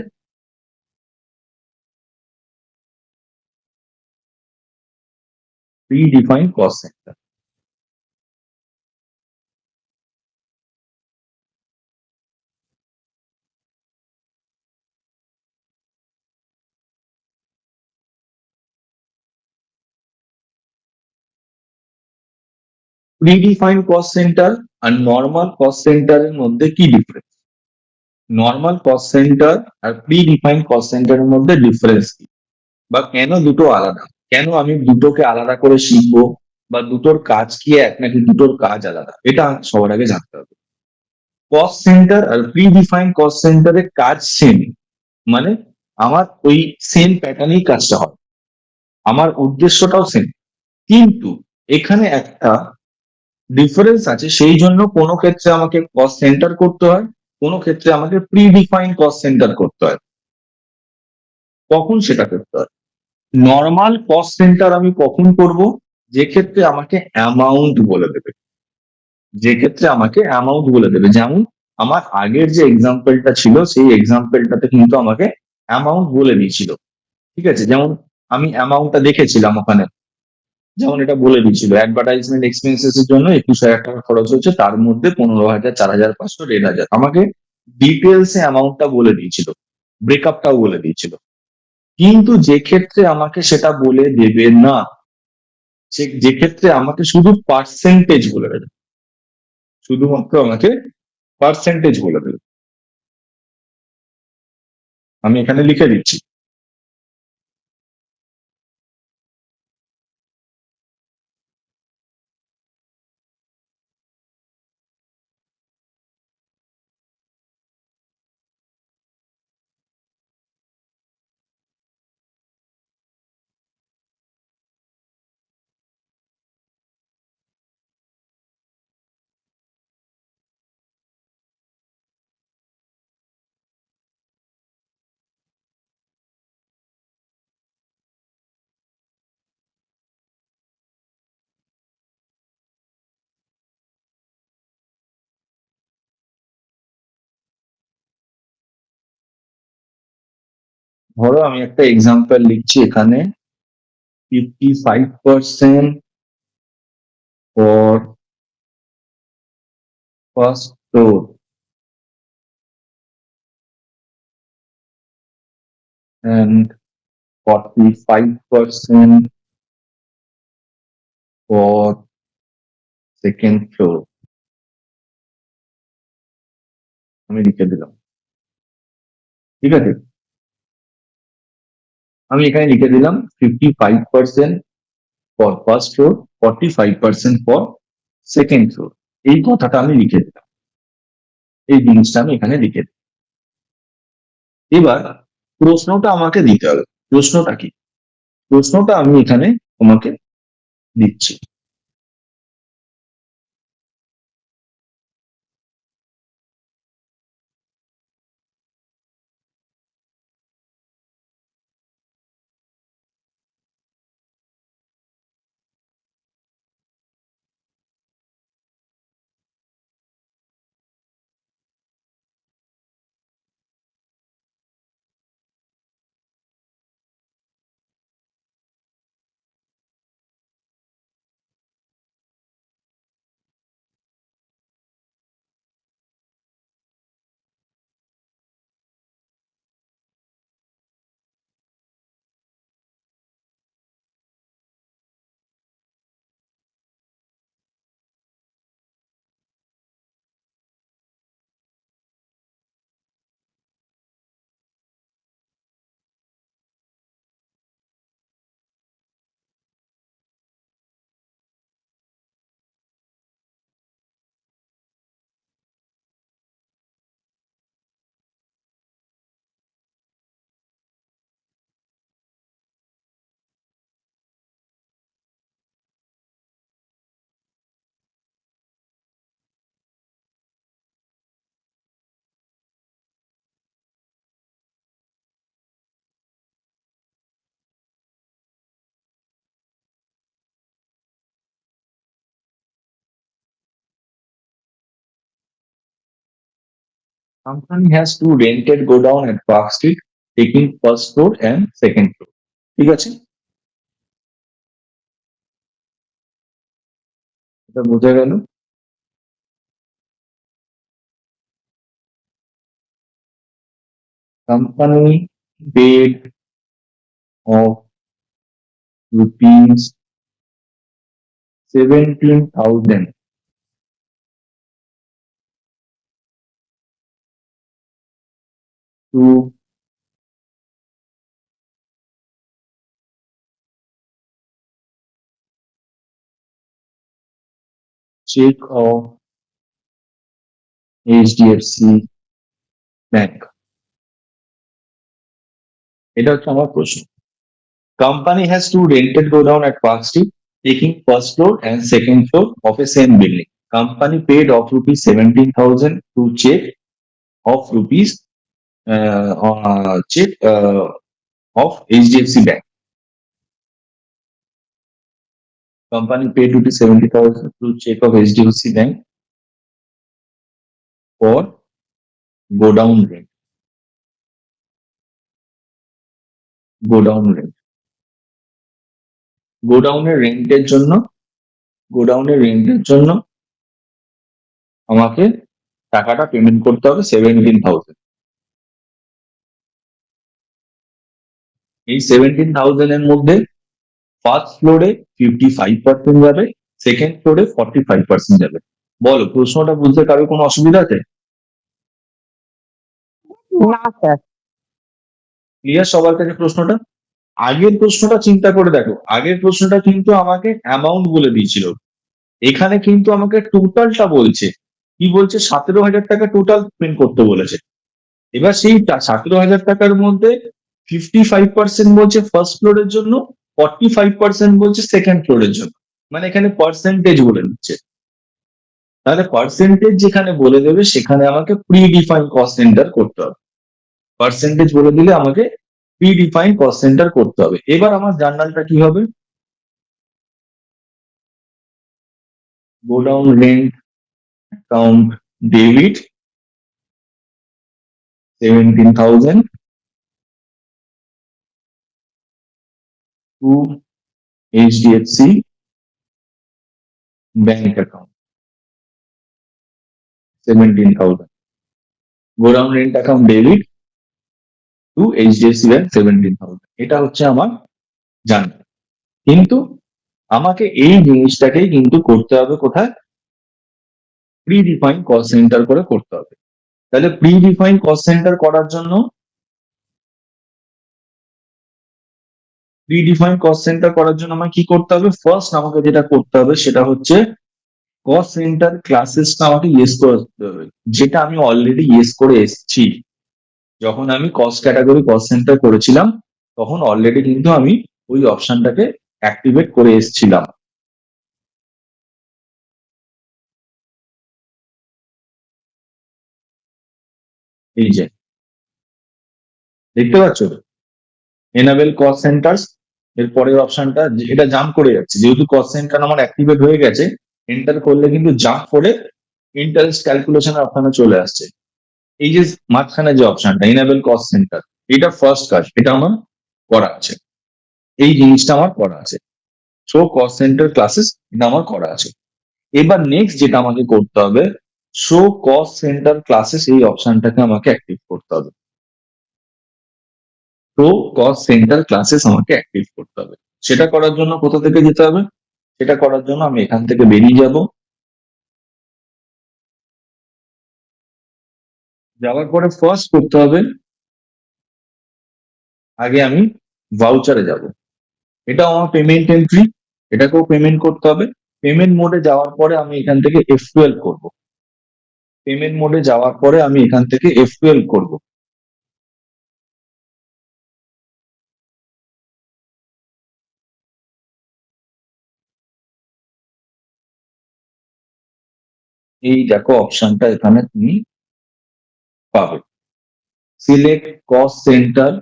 predefined cost centre. Predefined cost centre আর নর্মাল কস্ট সেন্টারের মধ্যে কি ডিফারেন্স? নর্মাল কস্ট সেন্টার আর প্রি ডিফাইন্ড কস্ট সেন্টারের মধ্যে ডিফারেন্স কি, বা কেন দুটো আলাদা? কেন আমি দুটোকে আলাদা করে শিখবো, বা দুটোর কাজ কি এক নাকি দুটোর কাজ আলাদা, এটা সবার আগে জানতে হবে। কস্ট সেন্টার আর প্রি ডিফাইন্ড কস্ট সেন্টারের কাজ সেম, মানে আমার ওই সেম প্যাটার্নেই কাজটা হয়, আমার উদ্দেশ্যটাও সেম, কিন্তু এখানে একটা ডিফারেন্স আছে। সেই জন্য কোনো ক্ষেত্রে আমাকে কস্ট সেন্টার করতে হয়, কোনো ক্ষেত্রে আমাকে প্রি ডিফাইন্ড কস্ট সেন্টার করতে হয়। কখন সেটা করতে হয়? নর্মাল কস্ট সেন্টার আমি কখন করব? যে ক্ষেত্রে আমাকে অ্যামাউন্ট বলে দেবে, যে ক্ষেত্রে আমাকে অ্যামাউন্ট বলে দেবে। যেমন আমার আগের যে এক্সাম্পলটা ছিল সেই এক্সাম্পলটাতে কিন্তু আমাকে অ্যামাউন্ট বলে দিয়েছিল। ঠিক আছে, যেমন আমি অ্যামাউন্টটা দেখেছিলাম ওখানে, যেমন এটা বলে দিয়েছিল অ্যাডভার্টাইজমেন্ট এক্সপেন্সেস এর জন্য 21,000 টাকা খরচ হচ্ছে, তার মধ্যে 15,000, 4,500, 1,500 আমাকে ডিটেলসে অ্যামাউন্টটা বলে দিয়েছিল, ব্রেকআপটাও বলে দিয়েছিল। কিন্তু যে ক্ষেত্রে আমাকে সেটা বলে দেবে না, যে ক্ষেত্রে আমাকে শুধু পার্সেন্টেজ বলে দেবে, শুধুমাত্র আমাকে পার্সেন্টেজ বলে দেবে। আমি এখানে লিখে দিচ্ছি। ধরো আমি একটা এক্সাম্পল লিখছি এখানে, 55% for first floor and 45% for second floor. আমি লিখে দিলাম। ঠিক আছে, আমি এখানে লিখে দিলাম 55% for first floor, 45% for second floor. এই কথাটা আমি লিখে দিলাম, এই জিনিসটা আমি এখানে লিখে দিলাম। এবার প্রশ্নটা আমাকে দিতে হবে। প্রশ্নটা কি? প্রশ্নটা আমি এখানে তোমাকে দিচ্ছি। Company has two rented godown at Park Street, taking first floor and second floor. ঠিক আছে? এটা বোঝা গেল? Company paid of rupees 17,000 to check of HDFC Bank. এটা হচ্ছে আমার প্রশ্ন। Company has two rented godown at Park Street, taking first floor and second floor of a same building. Company paid of rupees 17,000 to check of rupees check of HDFC Bank. Company paid rupees 70,000 to check of HDFC Bank for godown rent. Godown rent. গোডাউনের রেন্টের জন্য আমাকে টাকাটা পেমেন্ট করতে হবে 17,000। এই 17,000 এর মধ্যে ফার্স্ট ফ্লোরে 55% যাবে, সেকেন্ড ফ্লোরে 45% যাবে। বলো প্রশ্নটা বুঝতে কারো কোনো অসুবিধা আছে? না স্যার। ক্লিয়ার সবার কাছে প্রশ্নটা? আগের প্রশ্নটা চিন্তা করে দেখো, আগের প্রশ্নটা কিন্তু আমাকে অ্যামাউন্ট বলে দিয়েছিল, এখানে কিন্তু আমাকে টোটালটা বলছে। কি বলছে? 17,000 টাকা টোটাল পেমেন্ট করতে বলেছে। এবার সেই 17,000 টাকার মধ্যে 55% বলছে ফার্স্ট ফ্লোরের জন্য, 45% বলছে সেকেন্ড ফ্লোরের জন্য। মানে এখানে পার্সেন্টেজ বলে দিচ্ছে। তাহলে পার্সেন্টেজ যেখানে বলে দেবে সেখানে আমাকে প্রি ডিফাইন কস্ট সেন্টার করতে হবে। পার্সেন্টেজ বলে দিলে আমাকে প্রি ডিফাইন কস্ট সেন্টার করতে হবে। এবার আমার জার্নালটা কি হবে? Godown rent account debit 17,000 to HDFC bank account 17,000. Godown rent account debit two HDFC bank 17,000। এটা হচ্ছে আমার জার্নাল। কিন্তু আমাকে এই জিনিসটাকেই কিন্তু করতে হবে কোথায়? প্রি ডিফাইন কস্ট সেন্টার করে করতে হবে। তাহলে প্রি ডিফাইন কস্ট সেন্টার করার জন্য আমার কি করতে হবে? ফার্স্ট আমাকে যেটা করতে হবে সেটা হচ্ছে কস্ট সেন্টার ক্লাসেসটা আমাকে ইয়েস করতে হবে, যেটা আমি অলরেডি ইয়েস করে এসেছি। যখন আমি কস্ট ক্যাটাগরি কস্ট সেন্টার করেছিলাম তখন অলরেডি কিন্তু আমি ওই অপশনটাকে অ্যাক্টিভেট করে এসেছিলাম। এই যে দেখতে পাচ্ছ এনাবেল কস্ট সেন্টার্স, এর পরের অপশনটা এটা জাম্প করে যাচ্ছে, যেহেতু কস্ট সেন্টার আমার অ্যাক্টিভেট হয়ে গেছে এন্টার করলে কিন্তু জাম্প করে ইন্টারেস্ট ক্যালকুলেশনের অপশনে চলে আসছে। এই যে মাঝখানে যে অপশনটা এনাবেল কস্ট সেন্টার, এটা ফার্স্ট কাজ, এটা আমার করা আছে। এই জিনিসটা আমার করা আছে। শো কস্ট সেন্টার ক্লাসেস, এটা আমার করা আছে। এবার নেক্সট যেটা আমাকে করতে হবে, শো কস্ট সেন্টার ক্লাসেস, এই অপশনটাকে আমাকে অ্যাক্টিভ করতে হবে। শো কস্ট সেন্টার ক্লাসেস আমাকে অ্যাক্টিভ করতে হবে। সেটা করার জন্য কোথা থেকে যেতে হবে? সেটা করার জন্য আমি এখান থেকে বেরিয়ে যাব। যাওয়ার পরে ফার্স্ট করতে হবে, আগে আমি ভাউচারে যাব। এটাও আমার পেমেন্ট এন্ট্রি, এটাকেও পেমেন্ট করতে হবে। পেমেন্ট মোডে যাওয়ার পরে আমি এখান থেকে F12 করব। পেমেন্ট মোডে যাওয়ার পরে আমি এখান থেকে F12 করব। এই দেখো অপশনটা এখানে তুমি পাবে, select cost centre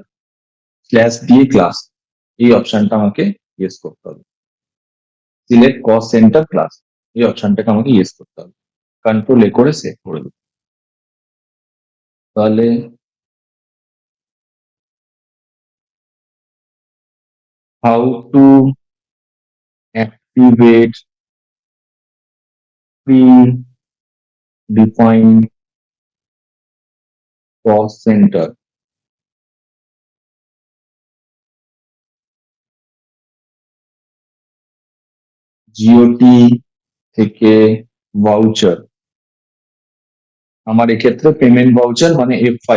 /DA class, এই অপশনটা আমাকে ইয়েস করতে হবে। সিলেক্ট কস্ট সেন্টার ক্লাস, এই অপশনটাকে আমাকে ইয়েস করতে হবে। কন্ট্রোল এ করে সেভ করে দেবো। তাহলে how to activate predefined cost center. GOT থেকে ভাউচার, আমার এক্ষেত্রে পেমেন্ট ভাউচার মানে F5,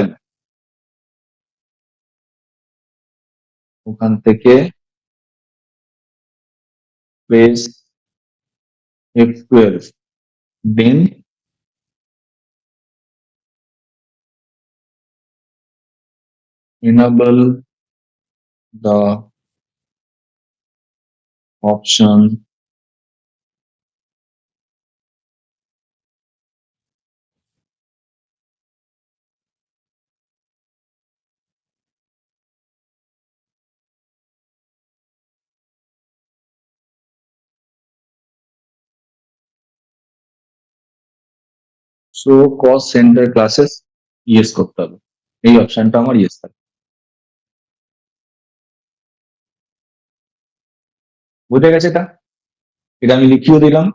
ওখান থেকে press F12, then enable the option show cost center classes yes করতে হবে, এই অপশনটা আমার ইয়েস থাকবে। বুঝে গেছে এটা? এটা আমি লিখিয়ে দিলাম।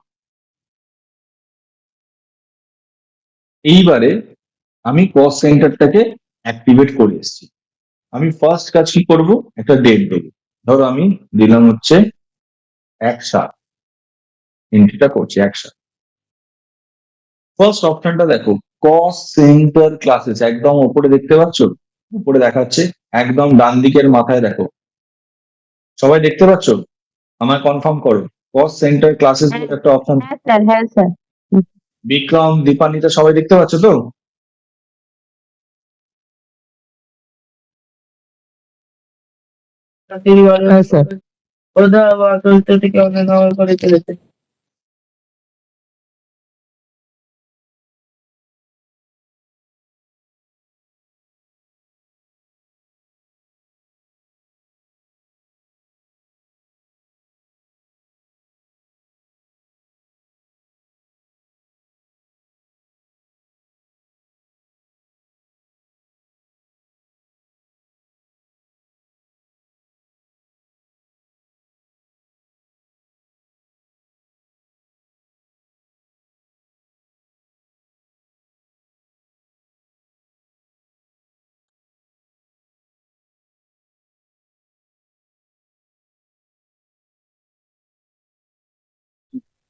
এইবারে আমি কস্ট সেন্টারটাকে অ্যাক্টিভেট করে এসেছি। আমি ফার্স্ট কাজ কি করব, একটা ডেট দেবো। ধরো আমি দিলাম হচ্ছে 1/7, এন্ট্রিটা করছি 1/7। ফার্স্ট অপশনটা দেখো, কস্ট সেন্টার ক্লাসেস, একদম উপরে দেখতে পাচ্ছ, উপরে দেখাচ্ছে, একদম ডান দিকের মাথায় দেখো। সবাই দেখতে পাচ্ছ? আমায় কনফার্ম করো, কস্ট সেন্টার ক্লাসেস বলে একটা অপশন। হ্যাঁ স্যার, হ্যাঁ স্যার। বিক্রম, দীপান্বিতা সবাই দেখতে পাচ্ছ তো? হ্যাঁ স্যার। ওটা আবার চলতে থেকে অনেক আমার করে চলেছে।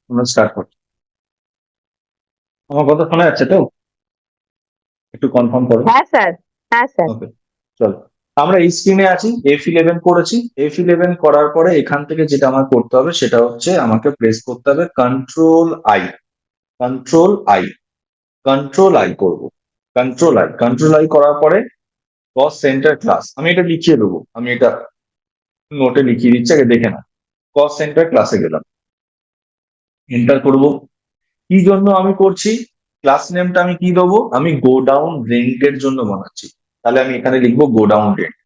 তোমরা স্টার্ট করো। আমার কথা শোনা যাচ্ছে তো? একটু কনফার্ম করো। হ্যাঁ স্যার, হ্যাঁ স্যার। ওকে, চলো। আমরা এই স্ক্রিনে আছি, F11 করেছি। F11 করার পরে এখান থেকে যেটা আমার করতে হবে সেটা হচ্ছে আমাকে প্রেস করতে হবে control I, control I, control I করবো, কন্ট্রোল আই করার পরে কস্ট সেন্টার ক্লাস, আমি এটা লিখিয়ে দেবো, আমি এটা নোটে লিখিয়ে দিচ্ছি, আগে দেখে না। কস্ট সেন্টার ক্লাসে গেলাম, এন্টার করব। কি জন্য আমি করছি, ক্লাস নেমটা আমি কি দেবো, আমি গো ডাউন রেন্টের জন্য বানাচ্ছি, তাহলে আমি এখানে লিখবো গো ডাউন রেন্ট,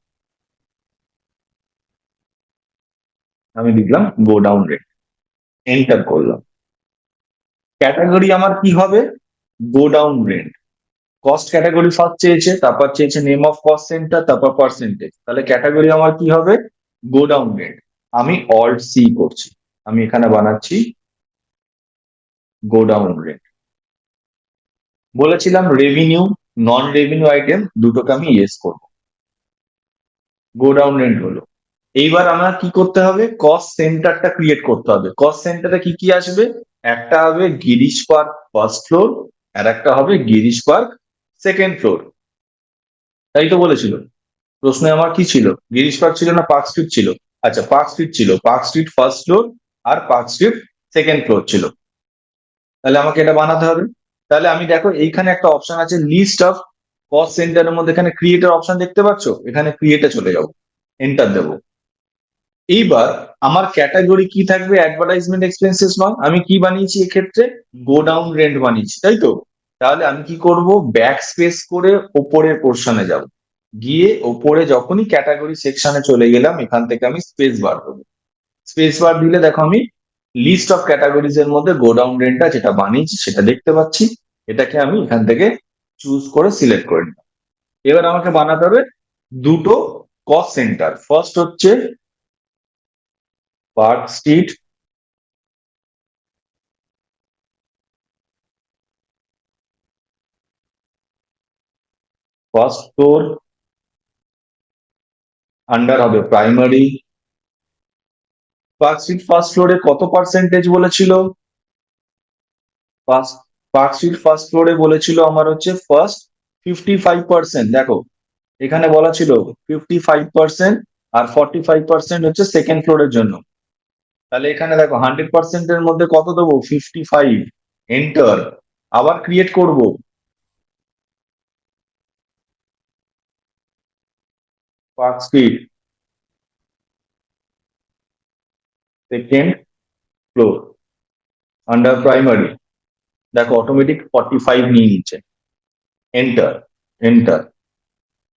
আমি লিখলাম গো ডাউন রেন্ট, এন্টার করলাম। ক্যাটাগরি আমার কি হবে, go down rent. Cost category first চেয়েছে, তারপর চেয়েছে নেম অফ কস্ট সেন্টার, তারপর পার্সেন্টেজ, তাহলে ক্যাটাগরি আমার কি হবে, গো ডাউন রেন্ট। আমি অল্ট সি করছি, আমি এখানে বানাচ্ছি গো ডাউন রেন্ট। বলেছিলাম রেভিনিউ, নন রেভিনিউ আইটেম দুটোকে আমি ইয়েস করব, গো ডাউন রেন্ট হলো। এইবার আমার কি করতে হবে, কস্ট সেন্টারটা ক্রিয়েট করতে হবে। কস্ট সেন্টারে কি কি আসবে, একটা হবে গিরিশ পার্ক ফার্স্ট ফ্লোর, আর একটা হবে গিরিশ পার্ক সেকেন্ড ফ্লোর, তাই তো বলেছিল। প্রশ্নে আমার কি ছিল, গিরিশ পার্ক ছিল না পার্ক স্ট্রিট ছিল? আচ্ছা, পার্ক স্ট্রিট ছিল, পার্ক স্ট্রিট ফার্স্ট ফ্লোর আর পার্ক স্ট্রিট সেকেন্ড ফ্লোর ছিল। তাহলে আমাকে এটা বানাতে হবে। তাহলে আমি দেখো এইখানে একটা অপশন আছে লিস্ট অফ কস্ট সেন্টারের মধ্যে, এখানে ক্রিয়েটের অপশন দেখতে পাচ্ছ, এখানে ক্রিয়েটে চলে যাবো, এন্টার দেবো। এইবার আমার ক্যাটাগরি কি থাকবে, অ্যাডভার্টাইজমেন্ট এক্সপেন্সেস নয়, আমি কি বানিয়েছি এক্ষেত্রে, গো ডাউন রেন্ট বানিয়েছি, তাই তো? তাহলে আমি কি করব, ব্যাক স্পেস করে ওপরের পোর্শনে যাব, গিয়ে ওপরে যখনই ক্যাটাগরি সেকশনে চলে গেলাম, এখান থেকে আমি স্পেস বার করবো। স্পেস বার দিলে দেখো আমি লিস্ট অফ ক্যাটাগরিজ এর মধ্যে গো ডাউন রেন্টটা যেটা বানিয়েছি সেটা দেখতে পাচ্ছি। এটাকে আমি এখান থেকে চুজ করে সিলেক্ট করে নিলাম। এবার আমাকে বানাতে হবে দুটো কস্ট সেন্টার। ফার্স্ট হচ্ছে park street, first floor, under হবে প্রাইমারি। পার্ক স্ট্রিট ফার্স্ট ফ্লোরে কত পার্সেন্টেজ বলেছিল? ফার্স্ট পার্ক স্ট্রিট ফার্স্ট ফ্লোরে বলেছিল আমার হচ্ছে ফার্স্ট 55%। দেখো এখানে বলা ছিল 55%, আর 45% হচ্ছে সেকেন্ড ফ্লোরের জন্য। তাহলে এখানে দেখো 100% এর মধ্যে কত দেবো? 55। এন্টার। আবার ক্রিয়েট করব। Park street second floor, under primary. দেখো অটোমেটিক 45 নিয়ে নিচ্ছে। এন্টার। এন্টার।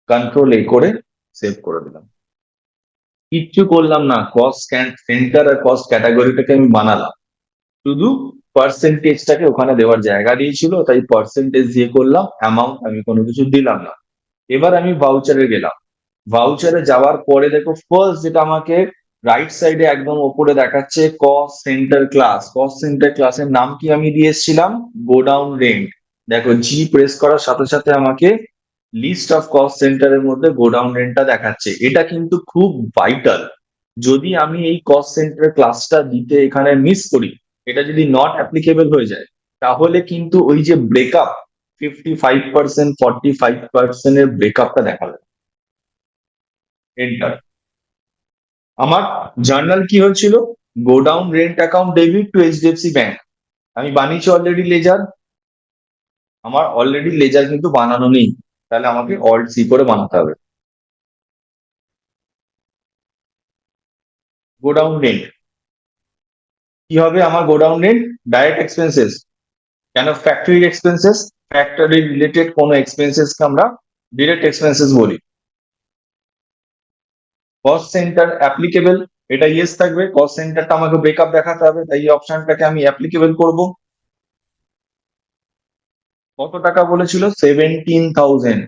কন্ট্রোল এ করে সেভ করে দিলাম। কিচ্ছু করলাম না, কস্ট সেন্টার আর কস্ট ক্যাটাগরিটাকে আমি বানালাম, শুধু পার্সেন্টেজটাকে ওখানে দেওয়ার জায়গা দিয়েছিল, তাই পার্সেন্টেজ দিয়ে করলাম, অ্যামাউন্ট আমি কোনো কিছু দিলাম না। এবার আমি ভাউচারে গেলাম। ভাউচারে যাওয়ার পরে দেখো ফার্স্ট যেটা আমাকে রাইট সাইডে একদম ওপরে দেখাচ্ছে cost centre class. Cost centre ক্লাসের নাম কি আমি দিয়ে এসেছিলাম? Godown rent. দেখো জি প্রেস করার সাথে সাথে আমাকে লিস্ট অফ কস্ট সেন্টারের মধ্যে গোডাউন রেন্টটা দেখাচ্ছে। এটা কিন্তু খুব ভাইটাল। যদি আমি এই কস্ট সেন্টার ক্লাসটা দিতে এখানে মিস করি, এটা যদি নট অ্যাপ্লিকেবল হয়ে যায়, তাহলে কিন্তু ওই যে ব্রেকআপ 55%, 45% এর ব্রেকআপটা দেখাবে। এন্টার। আমার জার্নাল কি হচ্ছিল? Godown rent account debit to HDFC bank. আমি বানিয়েছি অলরেডি লেজার। আমার অলরেডি লেজার কিন্তু বানানো নেই, তাহলে আমাকে অল্ট সি করে বানাতে হবে। গোডাউন রেন্ট কি হবে? আমার গোডাউন রেন্ট ডাইরেক্ট এক্সপেন্সেস। কেন ফ্যাক্টরির এক্সপেন্সেস? ফ্যাক্টরি রিলেটেড কোনো এক্সপেন্সেসকে আমরা ডিরেক্ট এক্সপেন্সেস বলি। কস্ট সেন্টার অ্যাপ্লিকেবল, এটা ইয়েস থাকবে। কস্ট সেন্টারটা আমাকে ব্রেকআপ দেখাতে হবে, তাই এই অপশনটাকে আমি অ্যাপ্লিকেবল করব। কত টাকা বলেছিল? 17,000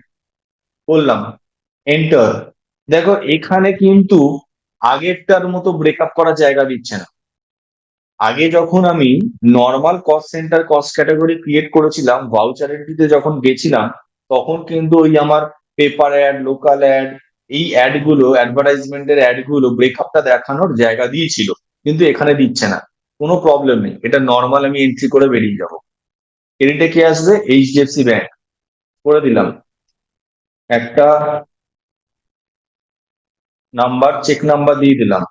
বললাম। এন্টার। দেখো এখানে কিন্তু আগেরটার মতো ব্রেকআপ করার জায়গা দিচ্ছে না। আগে যখন আমি normal cost centre cost category create করেছিলাম, ভাউচার এন্ট্রিতে যখন গেছিলাম, তখন কিন্তু ওই আমার পেপার অ্যাড, লোকাল অ্যাড, এই অ্যাড গুলো, অ্যাডভার্টাইজমেন্টের অ্যাড গুলো ব্রেকআপটা দেখানোর জায়গা দিয়েছিল, কিন্তু এখানে দিচ্ছে না। কোনো প্রবলেম নেই, এটা নর্মাল আমি এন্ট্রি করে বেরিয়ে যাবো। ক্রেডিটে কে আসবে? HDFC bank. করে দিলাম। একটা নাম্বার, চেক নাম্বার দিয়ে দিলাম,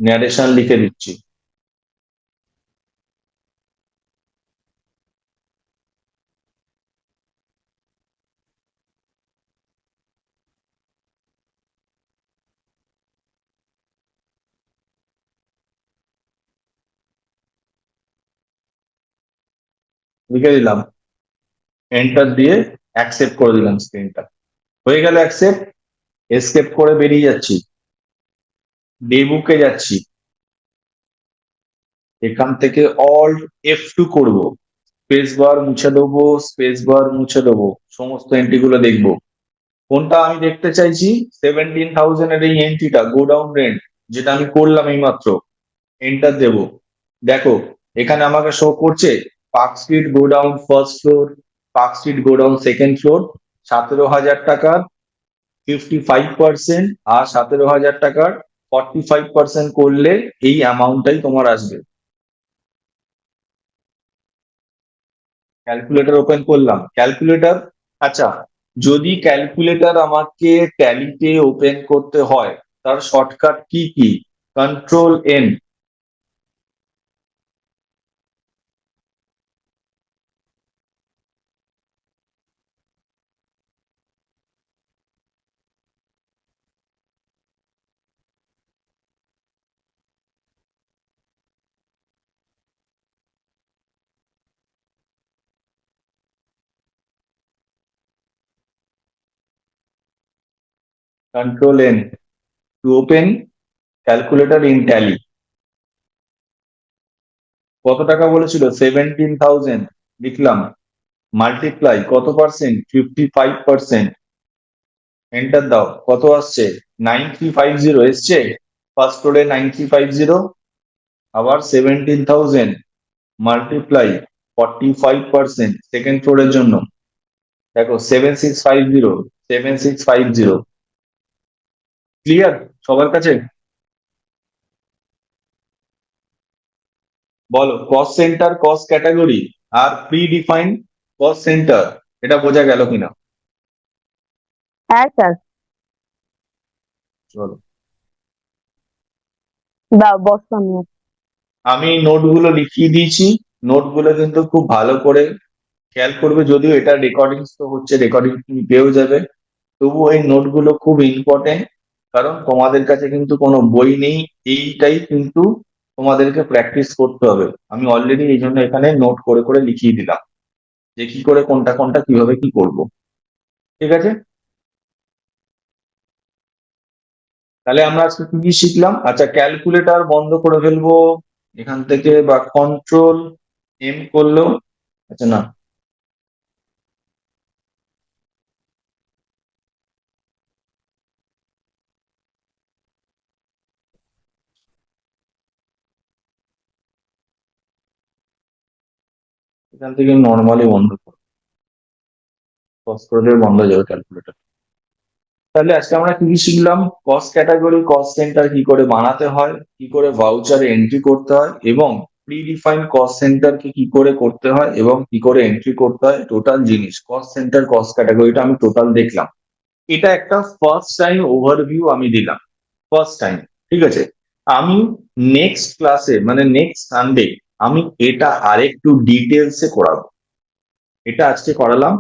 ন্যারেশন লিখে দিচ্ছি। লিখে দিলাম, এন্টার দিয়ে অ্যাকসেপ্ট করে দিলাম স্ক্রিনটা। হয়ে গেল অ্যাকসেপ্ট। এসকেপ করে বেরিয়ে যাচ্ছি, ডে বুকে যাচ্ছি। এখান থেকে অল্ট F2 করব, স্পেস বার মুছে দেবো, স্পেস বার মুছে দেবো, সমস্ত এন্ট্রি গুলো দেখবো। কোনটা আমি দেখতে চাইছি? 17,000 এর এই এন্ট্রিটা, গোডাউন রেন্ট, যেটা আমি করলাম এই মাত্র। এন্টার দেবো। দেখো এখানে আমাকে শো করছে park street godown first floor, park street godown second floor, 17,000 টাকার 55%, আর 17,000 টাকার 45% করলে এই অ্যামাউন্টটাই তোমার আসবে। ক্যালকুলেটর ওপেন করলাম, ক্যালকুলেটর। আচ্ছা, যদি ক্যালকুলেটর আমাকে ট্যালিতে ওপেন করতে হয়, তার শর্টকাট কি কি? Control N. Control N to open calculator in tally. কত টাকা বলেছিল? 17,000 লিখলাম। মাল্টিপ্লাই কত পার্সেন্ট, 55%। এন্টার দাও, কত আসছে, 9350 এসছে। ফার্স্ট ফ্লোরে 9350, আবার 17,000 মাল্টিপ্লাই 45% সেকেন্ড ফ্লোরের জন্য। দেখো 7650, 7650। ক্লিয়ার সবার কাছে? বলো, কস্ট সেন্টার, কস্ট ক্যাটাগরি আর প্রি ডিফাইন্ড কস্ট সেন্টার, এটা বোঝা গেল কিনা? হ্যাঁ স্যার, চলো, দাও বসো আমি। আমি নোটগুলো লিখিয়ে দিয়েছি। নোটগুলো কিন্তু খুব ভালো করে খেয়াল করবে, যদিও এটা রেকর্ডিং তো হচ্ছে, রেকর্ডিং তুমি পেয়েও যাবে, তবু এই নোটগুলো খুব ইম্পর্টেন্ট, কারণ তোমাদের কাছে কিন্তু কোনো বই নেই, এইটাই কিন্তু তোমাদেরকে প্র্যাকটিস করতে হবে। আমি অলরেডি এই জন্য এখানে নোট করে করে লিখিয়ে দিলাম যে কি করে কোনটা কোনটা কিভাবে কি করব। ঠিক আছে, তাহলে আমরা আজকে কি কি শিখলাম? আচ্ছা, ক্যালকুলেটর বন্ধ করে ফেলবো এখান থেকে, বা কন্ট্রোল এম করলো। আচ্ছা না, এখান থেকে নর্মালি বন্ধ করো, পজ করলে বন্ধ হয়ে যাবে ক্যালকুলেটর। তাহলে আজকে আমরা কি কি শিখলাম? কস্ট ক্যাটাগরি, কস্ট সেন্টার কি করে বানাতে হয়, কি করে ভাউচারে এন্ট্রি করতে হয়, এবং প্রি ডিফাইন কস্ট সেন্টারকে কি করে করতে হয় এবং কি করে এন্ট্রি করতে হয়, টোটাল জিনিস কস্ট সেন্টার কস্ট ক্যাটাগরিটা আমি টোটাল দেখলাম। এটা একটা ফার্স্ট টাইম ওভারভিউ আমি দিলাম, ফার্স্ট টাইম। ঠিক আছে, আমি নেক্সট ক্লাসে মানে নেক্সট সানডে আমি এটা আরেকটু ডিটেলসে করাবো। এটা আজকে করালাম,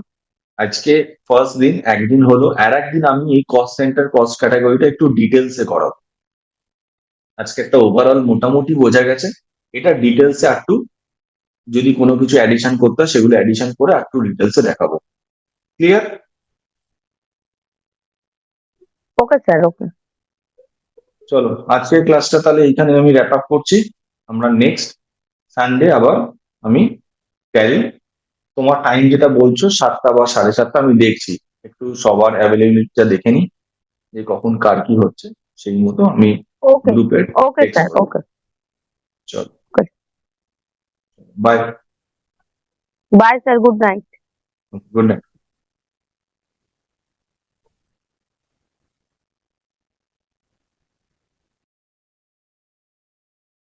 আজকে ফার্স্ট দিন, একদিন হলো, আর একদিন আমি এই কস্ট সেন্টার কস্ট ক্যাটাগরিটা একটু ডিটেলসে করাবো। আজকে একটা ওভারঅল মোটামুটি বোঝা গেছে, এটা ডিটেলসে একটু যদি কোনো কিছু অ্যাডিশন করতে হয় সেগুলো অ্যাডিশন করে একটু ডিটেলসে দেখাবো। ক্লিয়ার? ওকে স্যার, ওকে। চলো, আজকের ক্লাসটা তাহলে এইখানে আমি র্যাপ আপ করছি। আমরা নেক্সট সানডে আবার আমি ট্যালি, তোমার টাইম যেটা বলছো 7টা বা 7:30, আমি দেখছি একটু সবার অ্যাভেলেবিলিটিটা দেখে নিই যে কখন কার কি হচ্ছে, সেই মতো আমি ওকে, গ্রুপে ওকে টেক্সট স্যার, করবো। ওকে। চলো, bye, bye sir, good night. Good night.